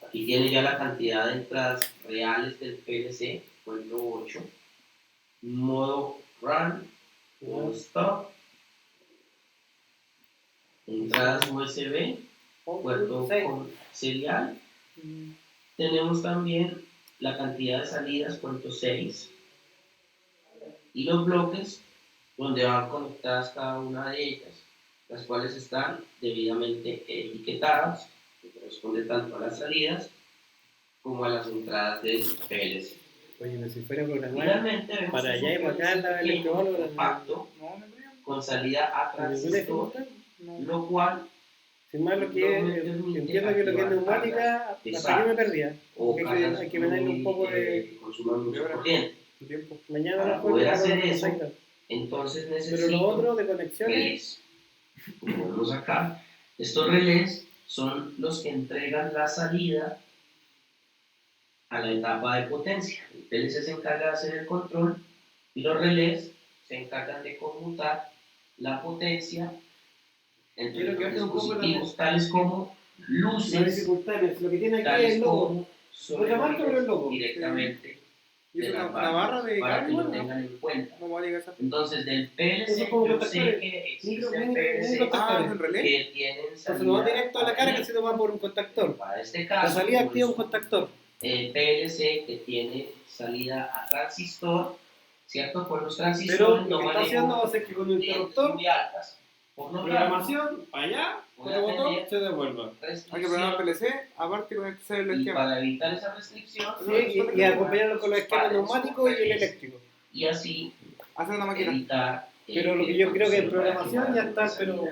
Speaker 1: Aquí tiene ya la cantidad de entradas reales del PLC, puerto 8, modo run, modo stop, entradas USB, puerto con serial. Tenemos también la cantidad de salidas, puerto 6, y los bloques donde van conectadas cada una de ellas, las cuales están debidamente etiquetadas, que corresponde tanto a las salidas como a las entradas del PLC.
Speaker 2: Oye, pero si fuera programado
Speaker 1: Finalmente vemos
Speaker 2: para allá y para acá la electrónica
Speaker 1: compacto con salida a transistor, lo cual
Speaker 2: sin más lo que entiendo que lo que es neumática, hasta yo me perdía. Porque hay que meterle un poco de
Speaker 1: corriente.
Speaker 2: Mañana
Speaker 1: Para
Speaker 2: no
Speaker 1: poder hacer
Speaker 2: puedo
Speaker 1: eso,
Speaker 2: sacar.
Speaker 1: entonces
Speaker 2: Pero
Speaker 1: necesito
Speaker 2: lo otro de conexiones,
Speaker 1: relés. Como vemos acá, estos relés son los que entregan la salida a la etapa de potencia. El PLC se encarga de hacer el control y los relés se encargan de conmutar la potencia entre los dispositivos tales como
Speaker 2: la
Speaker 1: luces,
Speaker 2: dificultad, lo que tiene aquí es
Speaker 1: tales
Speaker 2: el logo.
Speaker 1: como
Speaker 2: Otra marca, pero el logo.
Speaker 1: directamente
Speaker 3: ¿Y es
Speaker 1: de las
Speaker 3: una barra de
Speaker 1: para
Speaker 3: cable,
Speaker 1: que lo
Speaker 3: bueno?
Speaker 1: tengan en cuenta.
Speaker 3: ¿Cómo va a llegar esa?
Speaker 1: Entonces del
Speaker 2: Eso
Speaker 1: PLC
Speaker 2: es como
Speaker 1: yo sé
Speaker 2: contactores.
Speaker 1: que
Speaker 2: Micro,
Speaker 1: existen
Speaker 2: mini
Speaker 1: PLC
Speaker 2: contactores.
Speaker 3: ¿es un relé?
Speaker 1: que tienen
Speaker 2: Entonces no va
Speaker 1: salida
Speaker 2: directo a la carga, sino va por un contactor.
Speaker 1: para este
Speaker 2: La
Speaker 1: caso,
Speaker 2: salida
Speaker 1: como
Speaker 2: activa
Speaker 1: es
Speaker 2: un contactor.
Speaker 1: el PLC que tiene salida a transistor, ¿cierto? Por los transistores
Speaker 2: Pero lo
Speaker 1: no
Speaker 2: que está haciendo va a ser que con el
Speaker 1: corrientes
Speaker 2: interruptor,
Speaker 1: muy altas. Por lo tanto,
Speaker 2: programación, para allá,
Speaker 1: voy
Speaker 2: con
Speaker 1: a
Speaker 2: el botón
Speaker 1: tener
Speaker 2: se devuelva.
Speaker 3: Hay que
Speaker 1: restricción,
Speaker 3: programar PLC, aparte conectarse el
Speaker 1: y
Speaker 3: esquema.
Speaker 1: para evitar esa restricción,
Speaker 2: Sí, y acompañarlo con los esquemas neumáticos y el eléctrico.
Speaker 1: y así
Speaker 3: Hacer una máquina.
Speaker 1: evitar
Speaker 2: Pero lo que yo creo que en programación ya está, pero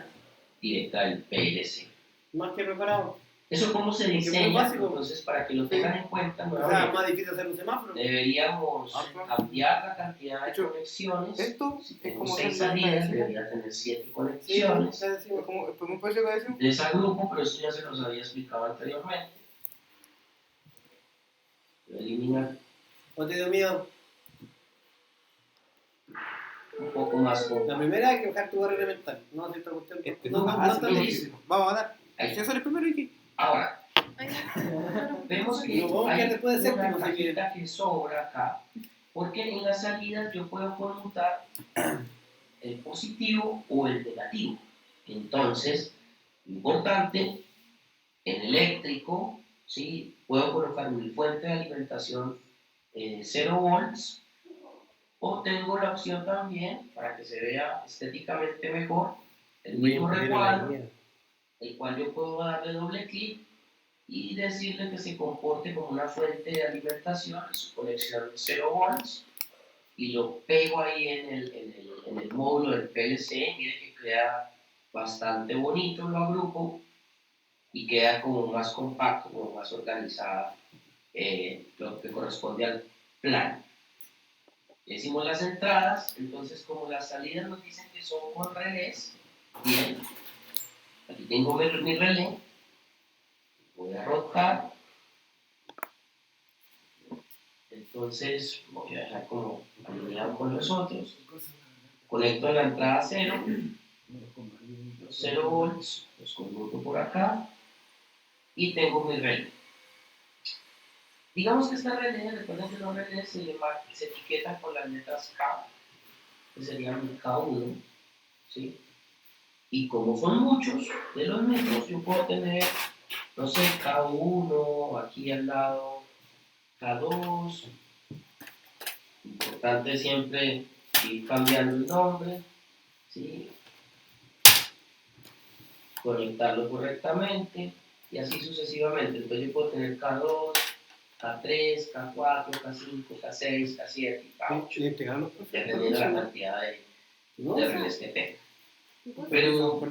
Speaker 1: directa del PLC.
Speaker 2: más que preparado.
Speaker 1: Eso cómo se
Speaker 2: Porque es muy
Speaker 1: diseña,
Speaker 2: básico.
Speaker 1: entonces para que lo tengan en cuenta,
Speaker 2: O sea,
Speaker 1: nuevamente,
Speaker 2: más difícil hacer un semáforo.
Speaker 1: deberíamos ampliar la cantidad de
Speaker 3: hecho,
Speaker 1: conexiones.
Speaker 3: Esto
Speaker 1: Si
Speaker 3: es
Speaker 1: tengo
Speaker 3: como
Speaker 1: 6
Speaker 3: hacer la
Speaker 1: salidas,
Speaker 3: decima.
Speaker 1: debería tener 7
Speaker 2: Sí,
Speaker 1: conexiones
Speaker 3: Es como un precio que decimos.
Speaker 1: de ese grupo, pero esto ya se los había explicado anteriormente. Voy a eliminar
Speaker 2: ¿No te dio miedo?
Speaker 1: un poco más con...
Speaker 2: La primera hay que bajar tu barrera mental. No hacer esta cuestión. No
Speaker 3: Ah,
Speaker 2: tan
Speaker 3: sí,
Speaker 2: difícil.
Speaker 3: Vamos a dar.
Speaker 1: Ahí.
Speaker 3: ¿Se hace el primero, Iki?
Speaker 1: Ahora, vemos que
Speaker 2: Lo vamos a
Speaker 1: hay
Speaker 2: quedar después de séptimo,
Speaker 1: una
Speaker 2: así que-
Speaker 1: cajita que sobra acá, porque en las salidas yo puedo conmutar el positivo o el negativo. Entonces, importante, en eléctrico, ¿sí? Puedo colocar mi fuente de alimentación 0 volts, o tengo la opción también, para que se vea estéticamente mejor, el mismo recuadro, el cual yo puedo darle doble clic y decirle que se comporte como una fuente de alimentación en su conexión 0 volts, y lo pego ahí en el módulo del PLC. Mire que queda bastante bonito, lo agrupo y queda como más compacto, como más organizada, lo que corresponde al plan. Hicimos las entradas, entonces como las salidas nos dicen que son con relés, bien, aquí tengo mi relé, voy a rotar, entonces voy a dejar como alineado con los otros, conecto la entrada 0, los 0 volts, los conmuto por acá y tengo mi relé. Digamos que esta relé, recuerden que los relés se etiquetan con las letras K, que serían mi K1, ¿sí? Y como son muchos de los mismos, yo puedo tener, no sé, K1, aquí al lado K2. Importante siempre ir cambiando el nombre, ¿sí? Conectarlo correctamente y así sucesivamente. Entonces yo puedo tener K2, K3, K4, K5, K6, K7 y K8, dependiendo de la cantidad de relés que tenga. Pero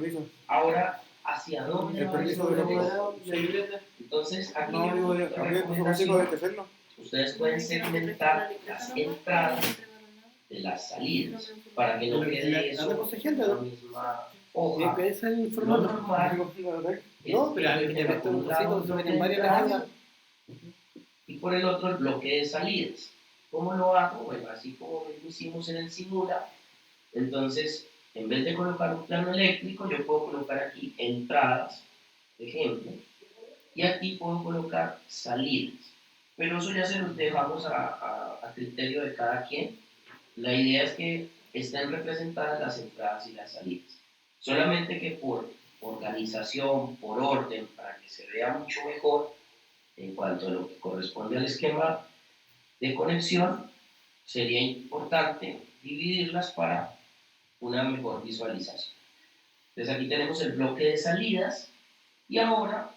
Speaker 1: ahora, ¿hacia dónde va ese relés? Entonces, aquí ustedes pueden segmentar las entradas de las salidas para que no quede eso en la misma hoja.
Speaker 2: Es el
Speaker 1: Lo
Speaker 2: formato.
Speaker 1: normal
Speaker 2: No, pero independientemente de un cosito, se meten varias entradas.
Speaker 1: Y por el otro el bloque de salidas. ¿Cómo lo hago? Bueno, así como lo hicimos en el Simula. Entonces, en vez de colocar un plano eléctrico, yo puedo colocar aquí entradas, por ejemplo, y aquí puedo colocar salidas. Pero eso ya se los dejamos a criterio de cada quien. La idea es que estén representadas las entradas y las salidas. Solamente que por organización, por orden, para que se vea mucho mejor en cuanto a lo que corresponde al esquema de conexión, sería importante dividirlas para una mejor visualización. Entonces aquí tenemos el bloque de salidas y ahora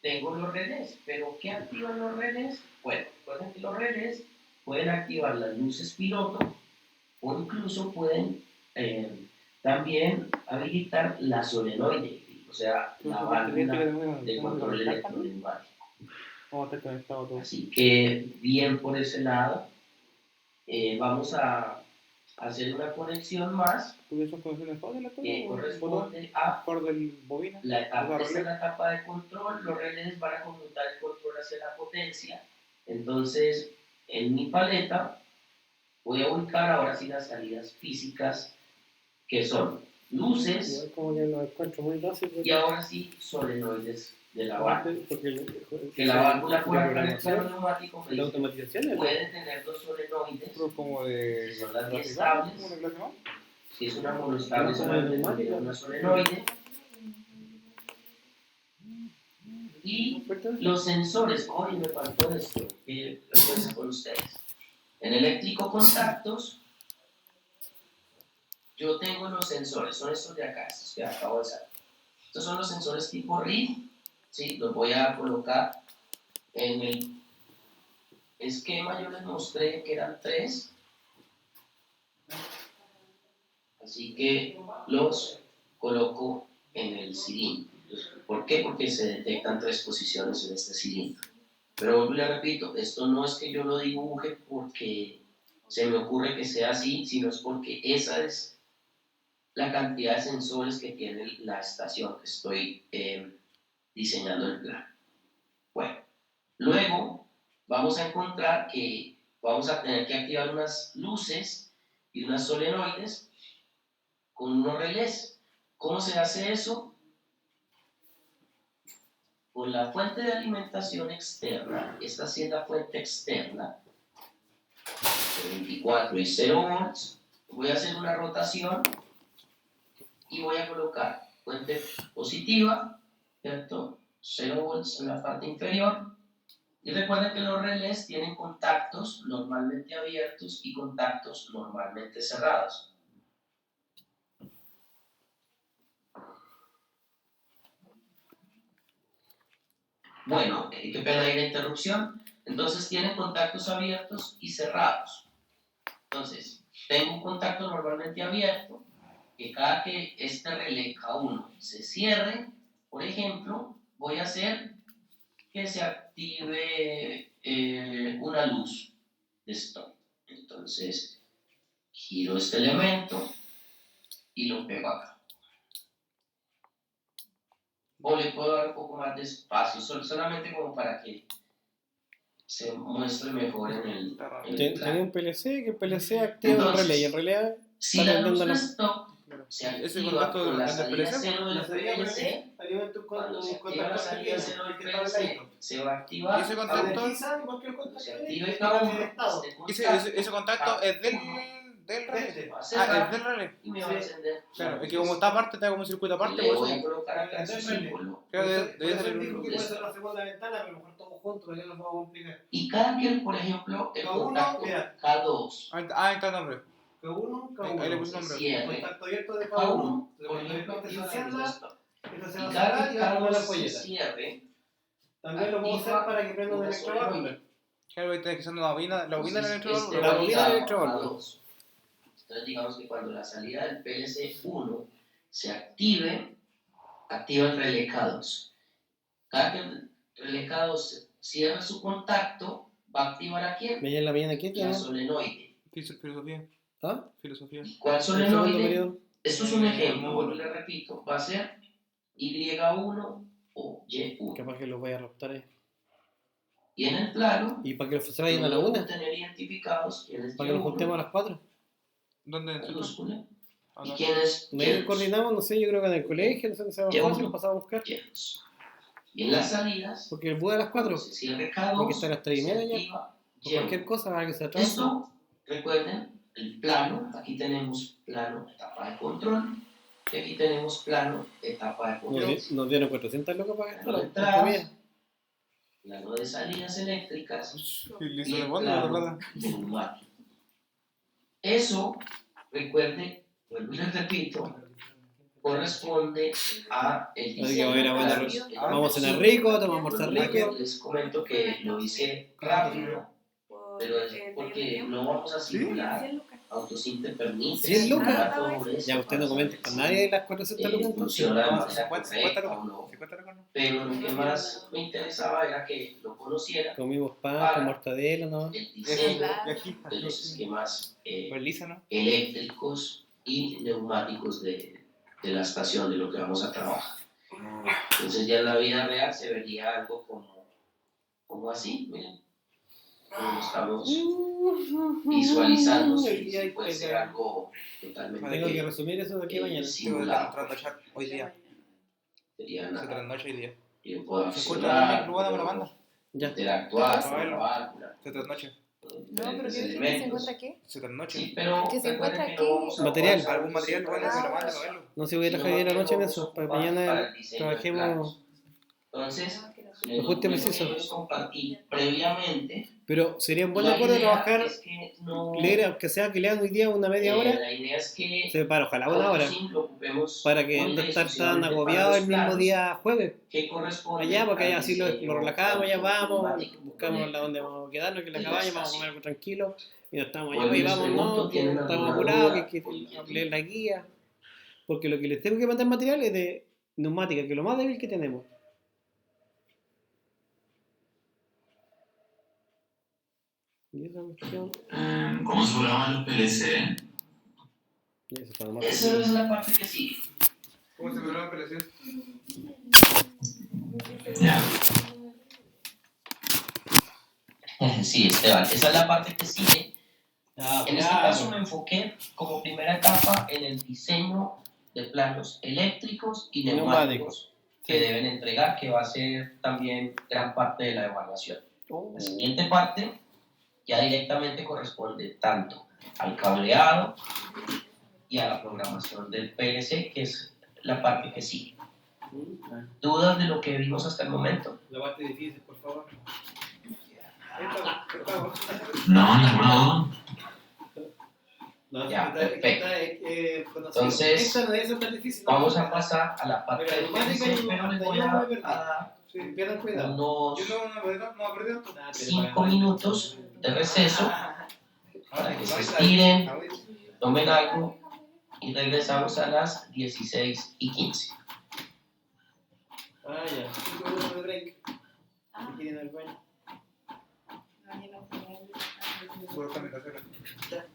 Speaker 1: tengo los relés. ¿Pero qué activan los relés? Bueno, recuerden que los relés pueden activar las luces piloto o incluso pueden también habilitar la solenoide, o sea, la válvula de control electroneumático. Así que bien por ese lado. Vamos a hacer una conexión más que corresponde a la etapa, esta es la etapa de control. Los relés van a conmutar el control hacia la potencia. Entonces, en mi paleta voy a ubicar ahora sí las salidas físicas, que son luces y ahora sí solenoides de la válvula. Que la válvula por acá en el plano neumático puede tener dos solenoides, que son las biestables. Si es una monostable, solamente una solenoide. Y los sensores, hoy me faltó esto, que lo puse con ustedes. En eléctrico contactos, yo tengo los sensores, son estos de acá, estos que acabo de sacar. Estos son los sensores tipo RID, ¿sí? Los voy a colocar en el esquema. Yo les mostré que eran 3, así que los coloco en el cilindro. ¿Por qué? Porque se detectan 3 posiciones en este cilindro. Pero les repito, esto no es que yo lo dibuje porque se me ocurre que sea así, sino es porque esa es la cantidad de sensores que tiene la estación que estoy diseñando el plan. Bueno, luego vamos a encontrar que vamos a tener que activar unas luces y unas solenoides con unos relés. ¿Cómo se hace eso? Con la fuente de alimentación externa, esta sí es la fuente externa, de 24 y 0 volts, voy a hacer una rotación y voy a colocar fuente positiva, ¿cierto? 0 volts en la parte inferior. Y recuerden que los relés tienen contactos normalmente abiertos y contactos normalmente cerrados. Bueno, qué pena ahí la interrupción. Entonces tienen contactos abiertos y cerrados. Entonces, tengo un contacto normalmente abierto, que cada que este relé K1 se cierre, por ejemplo, voy a hacer que se active una luz de stop. Entonces, giro este elemento y lo pego acá. O le puedo dar un poco más de espacio, solamente como para que se muestre mejor en el
Speaker 2: Tenía un PLC, que el PLC activa un relé y en realidad
Speaker 1: si la luz de stop se
Speaker 3: Ese
Speaker 1: activa
Speaker 3: contacto
Speaker 1: con la
Speaker 3: del
Speaker 1: salida
Speaker 3: PLC.
Speaker 1: 0 del
Speaker 2: La salida
Speaker 1: PLC.
Speaker 2: alimenta un
Speaker 1: Cuando se activa la
Speaker 2: contactor
Speaker 1: salida
Speaker 2: pequeño
Speaker 1: 0 del
Speaker 2: que está al
Speaker 1: PLC,
Speaker 2: ladito.
Speaker 1: se va a
Speaker 3: Y
Speaker 1: activar.
Speaker 3: ese
Speaker 2: Se
Speaker 3: contactor,
Speaker 2: ralentiza igual que el
Speaker 1: Cuando se
Speaker 2: contactor
Speaker 1: activa
Speaker 2: y
Speaker 1: el
Speaker 2: cambia de
Speaker 1: cambio,
Speaker 2: estado.
Speaker 3: ese contacto es del relé.
Speaker 2: Este.
Speaker 1: va a
Speaker 3: Ah,
Speaker 1: cerrar
Speaker 3: es del relé.
Speaker 1: y me va a encender.
Speaker 3: Claro, es que como está aparte, está como un circuito aparte,
Speaker 1: Le
Speaker 3: por
Speaker 1: voy
Speaker 3: eso.
Speaker 1: a colocar acá su símbolo.
Speaker 3: Creo que
Speaker 2: Por
Speaker 3: debe
Speaker 2: eso
Speaker 3: ser
Speaker 2: él dijo
Speaker 3: un.
Speaker 2: que puede ser la segunda ventana, pero a lo mejor todos juntos, para que nos vamos a complicar.
Speaker 1: Y cada que, por ejemplo, el
Speaker 2: K1,
Speaker 1: contacto
Speaker 2: mira.
Speaker 1: K2
Speaker 3: Ahí está el nombre.
Speaker 2: K1,
Speaker 3: Ahí le
Speaker 2: K1.
Speaker 3: puse nombre.
Speaker 1: cierre,
Speaker 2: Contacto abierto de K1.
Speaker 1: K1,
Speaker 2: Entonces,
Speaker 1: por
Speaker 2: cuando
Speaker 1: ejemplo,
Speaker 2: este se
Speaker 1: activa la
Speaker 2: encienda,
Speaker 1: respuesta.
Speaker 2: esto se
Speaker 1: Y
Speaker 2: va a
Speaker 1: cada
Speaker 2: cerrar
Speaker 1: que
Speaker 2: y va a poner la
Speaker 1: K2 se
Speaker 2: ampolleta.
Speaker 1: cierre,
Speaker 2: También lo puedo hacer para que prenda un electroválvula.
Speaker 3: Claro, ahí está usando la bobina del
Speaker 1: este
Speaker 3: electroválvula.
Speaker 2: La
Speaker 1: va
Speaker 2: bobina
Speaker 1: ligado
Speaker 2: del
Speaker 1: a
Speaker 2: electroválvula.
Speaker 1: K2. Entonces digamos que cuando la salida del PLC1 se active, activa el relé K2. Cada que el relé K2 cierra su contacto, va a activar ¿a quién?
Speaker 2: ¿Me la mañana qué
Speaker 1: La
Speaker 2: tiene?
Speaker 1: solenoide.
Speaker 3: Filosofía.
Speaker 2: ¿Ah?
Speaker 3: Filosofía.
Speaker 1: ¿Y cuál
Speaker 2: ¿El segundo
Speaker 1: solenoide?
Speaker 2: periodo?
Speaker 1: Esto es un ejemplo, vuelvo y le repito, va a ser Y1 o Y1.
Speaker 2: Capaz que los voy a raptar ahí.
Speaker 1: Y en el plano,
Speaker 2: ¿Y para que se vayan a la
Speaker 1: debemos
Speaker 2: una?
Speaker 1: tener identificados quién es
Speaker 2: ¿Para que nos juntemos a
Speaker 1: Y1,
Speaker 2: las 4?
Speaker 3: ¿Dónde?
Speaker 1: mayúscula, y
Speaker 3: Acá.
Speaker 1: quién es
Speaker 2: ¿No nos
Speaker 1: Y2.
Speaker 2: coordinamos? No sé, yo creo que en el colegio, no sé, que sea más
Speaker 1: Ya
Speaker 2: fácil,
Speaker 1: uno.
Speaker 2: nos pasamos a buscar.
Speaker 1: Y2. Y en las salidas,
Speaker 2: Porque el búho a las 4.
Speaker 1: cuando se cierre
Speaker 2: Tiene que
Speaker 1: K2,
Speaker 2: estar a las 3:30
Speaker 1: se
Speaker 2: ya.
Speaker 1: activa
Speaker 2: O cualquier
Speaker 1: Y1.
Speaker 2: cosa para que se atrase.
Speaker 1: Esto, recuerden, el plano, aquí tenemos plano, etapa de control, y aquí tenemos plano, etapa de control.
Speaker 2: Nos dieron 400 locos para
Speaker 1: Plano de
Speaker 2: gastar.
Speaker 1: entradas, plano de salidas eléctricas
Speaker 3: Y le
Speaker 1: y
Speaker 3: hizo de
Speaker 1: el
Speaker 3: cuándo la
Speaker 1: plano
Speaker 3: plata.
Speaker 1: neumático. Eso, recuerde, vuelvo y les repito, corresponde a el
Speaker 2: Así que
Speaker 1: diseño.
Speaker 2: vamos a cenar rico, tomamos almorzar rico.
Speaker 1: Les comento que lo hice rápido, pero es porque no vamos a simular. Autosinte permite
Speaker 2: 100 lucas.
Speaker 1: simular todo eso
Speaker 2: Ya usted no
Speaker 1: para
Speaker 2: comenta
Speaker 1: saber
Speaker 2: con
Speaker 1: si,
Speaker 2: nadie de las 400 lucas entonces.
Speaker 1: funciona de
Speaker 3: No,
Speaker 1: manera
Speaker 3: 50
Speaker 1: correcta o no.
Speaker 3: 50 lucas no.
Speaker 1: Pero lo que más me interesaba era que lo conociera
Speaker 2: Comimos pan con mortadela, ¿no?
Speaker 1: el diseño
Speaker 3: Y aquí.
Speaker 1: de los esquemas
Speaker 3: Pues lisa, ¿no?
Speaker 1: eléctricos y neumáticos de la estación, de lo que vamos a trabajar. Entonces ya en la vida real se vería algo como así, miren, como estamos visualizando, si puede ser algo
Speaker 2: Tengo que
Speaker 1: totalmente
Speaker 2: resumir eso de aquí a mañana.
Speaker 3: Tengo que
Speaker 1: simulado.
Speaker 3: trasnochar hoy día.
Speaker 1: Sería
Speaker 3: Se
Speaker 1: nada,
Speaker 3: trasnocha hoy día.
Speaker 1: yo puedo
Speaker 3: ¿Se escucha
Speaker 1: accionar,
Speaker 3: bien, Rubana? Me lo manda.
Speaker 2: Ya.
Speaker 1: interactuar
Speaker 4: ¿Qué
Speaker 1: con la válvula,
Speaker 3: Se trasnocha.
Speaker 4: No, pero
Speaker 1: diferentes
Speaker 4: ¿qué dijiste? ¿Se
Speaker 1: elementos.
Speaker 4: encuentra qué?
Speaker 3: Se trasnocha.
Speaker 1: Sí, pero
Speaker 4: ¿Que se
Speaker 1: recuerden
Speaker 4: encuentra
Speaker 1: que
Speaker 4: aquí?
Speaker 1: no vamos a
Speaker 2: Material.
Speaker 1: forzar
Speaker 3: Algún material bueno que me lo mande
Speaker 1: para
Speaker 3: para verlo.
Speaker 2: No se voy a trabajar hoy en la noche en eso. Para mañana trabajemos.
Speaker 1: Entonces,
Speaker 2: Lo justo y preciso.
Speaker 1: yo les compartí previamente.
Speaker 2: Pero sería un buen
Speaker 1: La
Speaker 2: acuerdo
Speaker 1: idea
Speaker 2: trabajar,
Speaker 1: es que no,
Speaker 2: leer, aunque sea que lean hoy día una media hora,
Speaker 1: la idea es que
Speaker 2: se para, ojalá una hora,
Speaker 1: Autosync lo ocupemos
Speaker 2: para que
Speaker 1: única
Speaker 2: no
Speaker 1: y
Speaker 2: estar tan
Speaker 1: exclusivamente
Speaker 2: agobiado
Speaker 1: para
Speaker 2: el
Speaker 1: los
Speaker 2: mismo
Speaker 1: planos
Speaker 2: día jueves.
Speaker 1: que corresponden
Speaker 2: Allá, porque allá
Speaker 1: al
Speaker 2: así lo
Speaker 1: diseño
Speaker 2: relajamos, ya vamos,
Speaker 1: automático
Speaker 2: buscamos
Speaker 1: con
Speaker 2: la donde vamos a quedarnos, que es la
Speaker 1: de la
Speaker 2: cabaña, vamos a
Speaker 1: estación.
Speaker 2: comer algo tranquilo, y no estamos allá,
Speaker 1: Vuelvo y
Speaker 2: y
Speaker 1: les
Speaker 2: vamos,
Speaker 1: pregunto,
Speaker 2: no, que
Speaker 1: ¿tienen
Speaker 2: estamos
Speaker 1: alguna
Speaker 2: apurados,
Speaker 1: duda?
Speaker 2: que
Speaker 1: Porque
Speaker 2: leer la guía, porque lo que les tengo que mandar material es de neumática, que es lo más débil que tenemos. Y esa cuestión,
Speaker 5: ¿Cómo se programan los PLC?
Speaker 2: y eso está más
Speaker 1: Esa es la parte que sigue.
Speaker 3: ¿Cómo se programa PLC?
Speaker 5: Ya.
Speaker 1: Sí, Esteban, esa es la parte que sigue. En este caso me enfoqué como primera etapa en el diseño de planos eléctricos y neumáticos que deben entregar, que va a ser también gran parte de la evaluación. La siguiente parte ya directamente corresponde tanto al cableado y a la programación del PLC, que es la parte que sigue. ¿Dudas de lo que vimos hasta el momento?
Speaker 2: La parte difícil, por favor.
Speaker 5: No, ninguna duda.
Speaker 2: No,
Speaker 1: Ya, perfecto.
Speaker 2: Entonces,
Speaker 1: Entonces, vamos a pasar a la parte del PLC, pero les voy a dar
Speaker 2: pierdan cuidado.
Speaker 1: unos
Speaker 3: Yo no me perdido.
Speaker 1: 5 minutos de receso para que se estiren, tomen algo y regresamos a las 16:15.
Speaker 2: Ah, ya. 5 minutos de break. Aquí en el baño.
Speaker 3: Puro cambio de acera.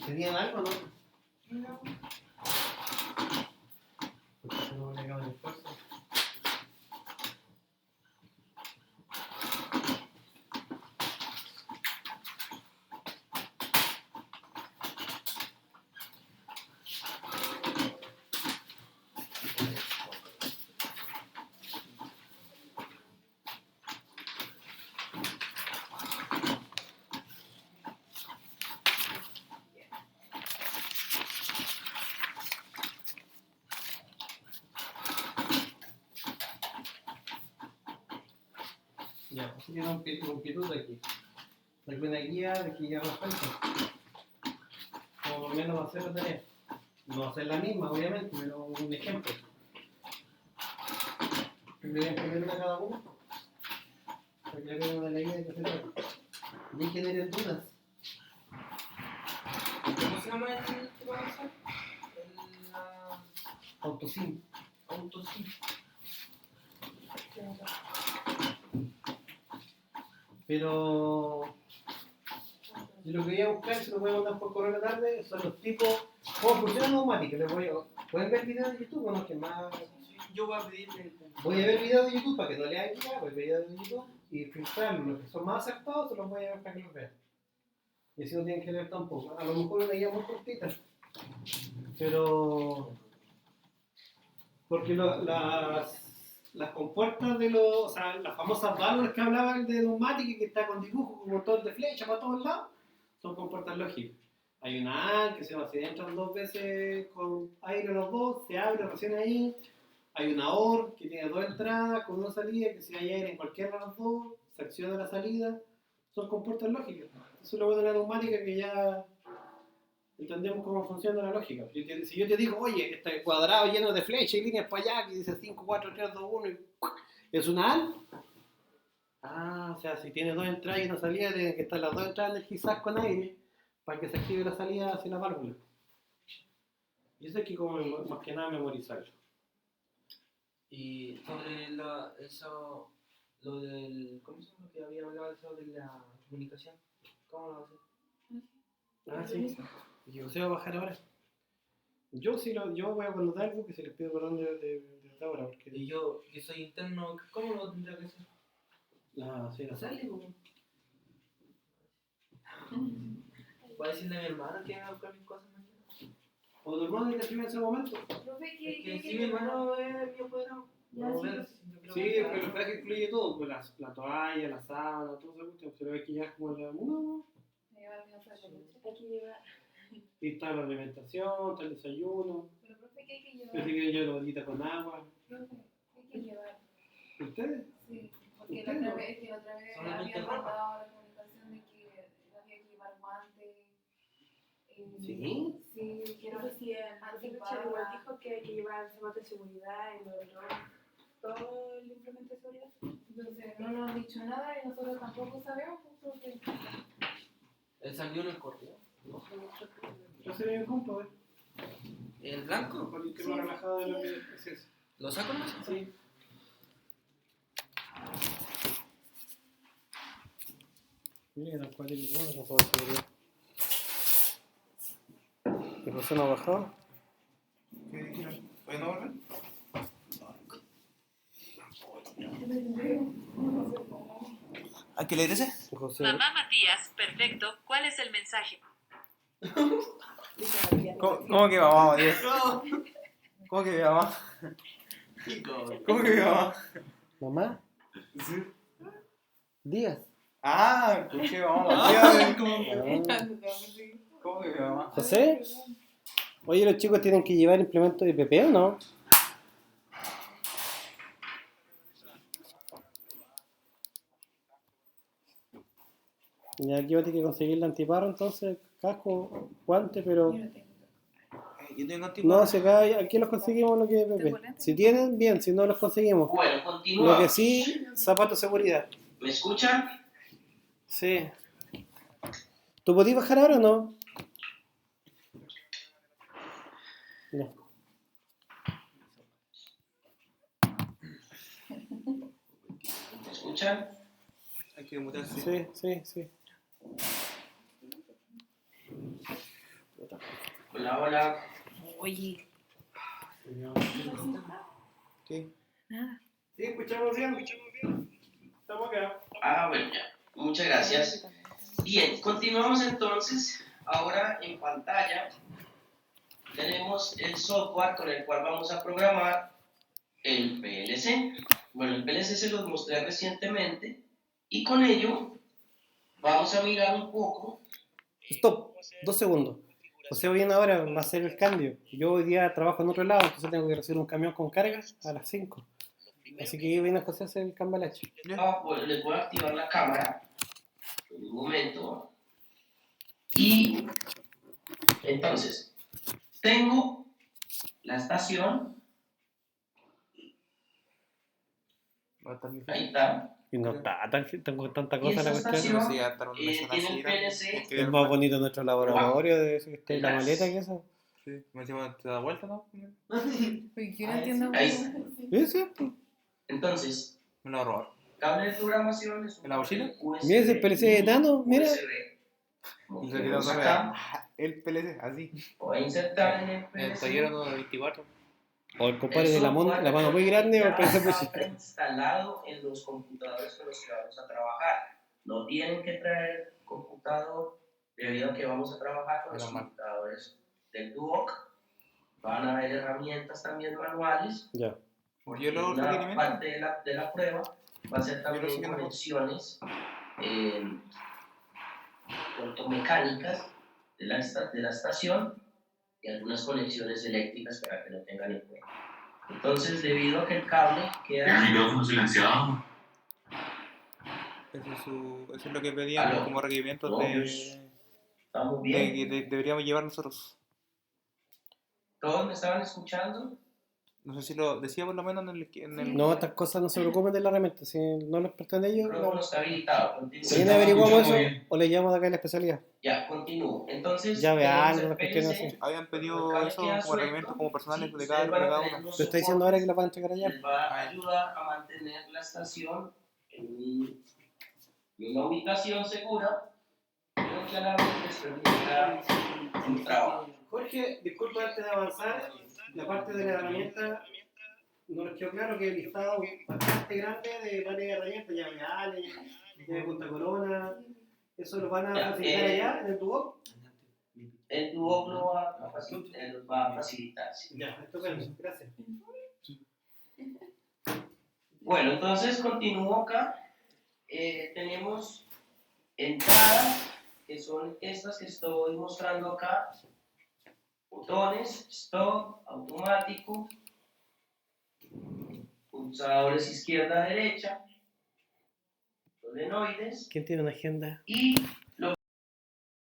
Speaker 2: ¿Tenían algo, no?
Speaker 4: No.
Speaker 2: No le hagan esfuerzo. Ya, así que un pituto aquí. Darle una guía de que ya resuelto. Como por lo menos va a hacer la tarea. No va a ser la misma, obviamente, pero un ejemplo. Deberían poner una cada uno. Para que le vean una guía de que se trata. Y hay que tener dudas.
Speaker 4: ¿Cómo se llama el que va a usar?
Speaker 2: Autosim.
Speaker 4: Autosim.
Speaker 2: Pero yo lo que voy a buscar, si lo voy a mandar por correo en la tarde, son los tipos. ¿Cómo funciona la neumática? ¿Pueden ver videos de YouTube o no? Que más.
Speaker 4: Yo voy a pedirle.
Speaker 2: Voy a ver videos de YouTube para que no lean ya, voy a ver videos de YouTube y filtrarlos. Los que son más acertados se los voy a ver para que los vean. Y así no tienen que leer tampoco. A lo mejor una guía muy cortita. Pero. Porque las compuertas de los. O sea, las famosas válvulas que hablaban de neumática que está con dibujo, con motor de flecha para todos lados, son compuertas lógicas. Hay una A que se entran 2 veces con aire los dos, se abre recién ahí. Hay una OR que tiene 2 entradas con una salida, que si hay aire en cualquiera de las dos, se acciona la salida. Son compuertas lógicas. Eso es lo bueno de la neumática, que ya entendemos cómo funciona la lógica. Si yo te digo, oye, este cuadrado lleno de flechas y líneas para allá, que dice 5, 4, 3, 2, 1, y es una AL. O sea, si tiene 2 entradas y una salida, tienen que estar las 2 entradas energizadas con aire para que se active la salida hacia la válvula. Y eso hay que como más que nada memorizarlo.
Speaker 4: Y sobre eso, lo del. ¿Cómo se llama? Que había hablado eso de la comunicación. ¿Cómo lo va a hacer?
Speaker 2: Sí. Y José va a bajar ahora. Yo voy a anotar algo que se les pide perdón de ahora. Porque
Speaker 4: Y yo, que soy interno, ¿cómo lo tendría que hacer?
Speaker 2: sí, la
Speaker 4: Sale, pues. Voy a decirle a mi hermano que va a buscar mis cosas mañana.
Speaker 2: ¿O tu hermano te escribe en ese momento?
Speaker 6: Profe,
Speaker 4: Es que si mi hermano es mi apoderado.
Speaker 6: Ya,
Speaker 4: Vamos a
Speaker 6: sí.
Speaker 4: ver si yo creo
Speaker 2: Sí,
Speaker 4: que-
Speaker 2: pero el traje incluye todo, pues la toalla, la sábana, todo eso, cuestión. Se ve que ya es como la uno.
Speaker 6: Hay que llevar.
Speaker 2: Y está la alimentación, está el desayuno.
Speaker 6: Pero, profe, ¿qué hay que
Speaker 2: Pero si
Speaker 6: llevar?
Speaker 2: quieren yo la bolita con agua.
Speaker 6: Profe, ¿qué hay que llevar?
Speaker 2: ¿Ustedes?
Speaker 6: Sí, porque la otra vez
Speaker 4: Solamente
Speaker 6: había
Speaker 4: ropa.
Speaker 6: mandado la comunicación de que había que llevar guantes.
Speaker 2: ¿Sí?
Speaker 6: Sí, dijeron
Speaker 7: Pero sí, el igual dijo que hay que llevar zapatos de seguridad y todo el implemento de seguridad.
Speaker 6: Entonces, no nos han dicho nada y nosotros tampoco sabemos, pues, profe.
Speaker 4: Él salió en el correo.
Speaker 2: Yo se ve junto,
Speaker 4: ¿El blanco?
Speaker 2: Con el que más relajado de lo que es eso.
Speaker 4: ¿Lo saco nomás?
Speaker 2: Sí. Mira, tal cual es igual, no puedo seguridad. ¿Qué José no ha bajado?
Speaker 3: ¿Qué dijeron? ¿Pueden no volver? ¿Hay que leer ese?
Speaker 2: José.
Speaker 8: Mamá Matías, perfecto. ¿Cuál es el mensaje?
Speaker 3: ¿Cómo que mamá, Dios? ¿Cómo que mi mamá? ¿Cómo que mi mamá?
Speaker 2: ¿Mamá?
Speaker 3: Sí.
Speaker 2: Díaz.
Speaker 3: Ah, escuché mamá. Dios, ¿cómo que mi mamá?
Speaker 2: ¿José? Oye, los chicos tienen que llevar implementos de PP, ¿o no? Y aquí va a tener que conseguir la antiparro, entonces, casco, guante, pero...
Speaker 3: Yo tengo tipo...
Speaker 2: No, si acá, aquí los conseguimos lo que es PP. Si tienen, bien, si no los conseguimos.
Speaker 1: Bueno,
Speaker 2: Lo que
Speaker 1: continuamos.
Speaker 2: sí, zapatos de seguridad.
Speaker 1: ¿Me escuchan?
Speaker 2: Sí. ¿Tú podés bajar ahora o no? No.
Speaker 1: ¿Me escuchan?
Speaker 3: Hay que mutarse.
Speaker 2: Sí.
Speaker 1: Hola, hola.
Speaker 7: Oye,
Speaker 3: ¿Qué?
Speaker 7: nada.
Speaker 2: Sí, escuchamos bien. Estamos acá.
Speaker 1: Bueno, ya. Muchas gracias. Bien, continuamos entonces. Ahora en pantalla tenemos el software con el cual vamos a programar el PLC. Bueno, el PLC se los mostré recientemente y con ello vamos a mirar un poco.
Speaker 2: Stop, 2 segundos. José viene ahora, va a hacer el cambio. Yo hoy día trabajo en otro lado, entonces tengo que recibir un camión con carga a las 5. Así que viene a hacerse el cambalache.
Speaker 1: Pues les voy a activar la cámara en un momento. Y entonces, tengo la estación, ahí está.
Speaker 2: Y no está tengo tanta
Speaker 1: Y
Speaker 2: cosa la
Speaker 1: esa
Speaker 2: cuestión.
Speaker 1: estación
Speaker 3: Sí, ya está una zona
Speaker 1: tiene
Speaker 3: así,
Speaker 1: un PLC.
Speaker 2: Es más bonito nuestro laboratorio de eso que esté la
Speaker 1: Las-
Speaker 2: maleta que eso.
Speaker 3: Sí, me decimos, ¿te da vuelta, no?
Speaker 6: Uy, yo no entiendo
Speaker 1: Ahí
Speaker 6: mucho.
Speaker 1: está.
Speaker 2: Sí, sí.
Speaker 1: Entonces,
Speaker 3: Me lo va a robar.
Speaker 1: cable de programación es un
Speaker 3: ¿En la mochila?
Speaker 1: USB,
Speaker 2: Mira ese PLC enano, mira.
Speaker 1: USB.
Speaker 3: Y
Speaker 1: Lo
Speaker 3: se quedó
Speaker 1: tenemos
Speaker 3: solo
Speaker 1: acá.
Speaker 3: el PLC, así.
Speaker 1: Voy a insertar en el
Speaker 3: En el
Speaker 1: PLC.
Speaker 3: taller uno de 24.
Speaker 2: O el compadre
Speaker 1: El
Speaker 2: de la
Speaker 1: software
Speaker 2: mano muy grande o el
Speaker 1: ya
Speaker 2: PLC muy
Speaker 1: está
Speaker 2: chico.
Speaker 1: instalado en los computadores con los que vamos a trabajar. No tienen que traer computador debido a que vamos a trabajar con los
Speaker 3: Menos mal.
Speaker 1: computadores del Duoc. Van a haber herramientas también manuales.
Speaker 2: Ya.
Speaker 1: Porque
Speaker 3: Yo lo
Speaker 1: una
Speaker 3: requerimiento.
Speaker 1: parte de la prueba va a ser
Speaker 3: Yo lo
Speaker 1: también
Speaker 3: siguiente.
Speaker 1: conexiones automecánicas de la estación y algunas conexiones eléctricas para que lo tengan en cuenta. Entonces, debido a que el cable
Speaker 5: El
Speaker 1: queda...
Speaker 5: micrófono silenciado.
Speaker 3: Eso es lo que pedían
Speaker 1: Aló.
Speaker 3: como requerimientos
Speaker 1: No,
Speaker 3: de
Speaker 1: Estamos
Speaker 3: que
Speaker 1: bien.
Speaker 3: deberíamos llevar nosotros.
Speaker 1: ¿Todos me estaban escuchando?
Speaker 3: No sé si lo decía por lo menos en el
Speaker 2: No, estas cosas no se preocupen de la herramienta. Si no les pretende
Speaker 1: El
Speaker 2: ellos,
Speaker 1: micrófono está habilitado. Continúo.
Speaker 2: mañana averiguamos eso o le llamamos de acá a la especialidad.
Speaker 1: Ya, continúo. Entonces,
Speaker 2: Ya ve
Speaker 1: tenemos
Speaker 2: algo,
Speaker 1: el
Speaker 2: las cuestiones
Speaker 1: PLC.
Speaker 2: así.
Speaker 3: habían pedido
Speaker 1: Cable
Speaker 3: eso
Speaker 1: queda
Speaker 3: como
Speaker 1: suelto.
Speaker 3: requerimientos como personales
Speaker 1: Sí,
Speaker 3: de
Speaker 1: ustedes van a
Speaker 3: cada
Speaker 1: tener
Speaker 3: uno.
Speaker 1: unos
Speaker 2: Te está diciendo ahora que la van a entregar
Speaker 1: soportes
Speaker 2: allá.
Speaker 1: que les va a ayudar a mantener la estación en una ubicación segura, pero que a la vez les permita un trabajo.
Speaker 2: Jorge, disculpa antes de avanzar, la parte de la herramienta no nos quedó claro que el listado bastante grande de varias herramientas, llave Ale, llave Punta Corona, eso lo van a
Speaker 1: Ya,
Speaker 2: facilitar allá en el tubo.
Speaker 1: El Duoc lo va a facilitar, los va a facilitar. Sí.
Speaker 2: Ya, estupendo, gracias.
Speaker 1: Bueno, entonces continúo acá. Tenemos entradas, que son estas que estoy mostrando acá. Botones, stop, automático, pulsadores izquierda-derecha, solenoides
Speaker 2: ¿Quién tiene una agenda?
Speaker 1: y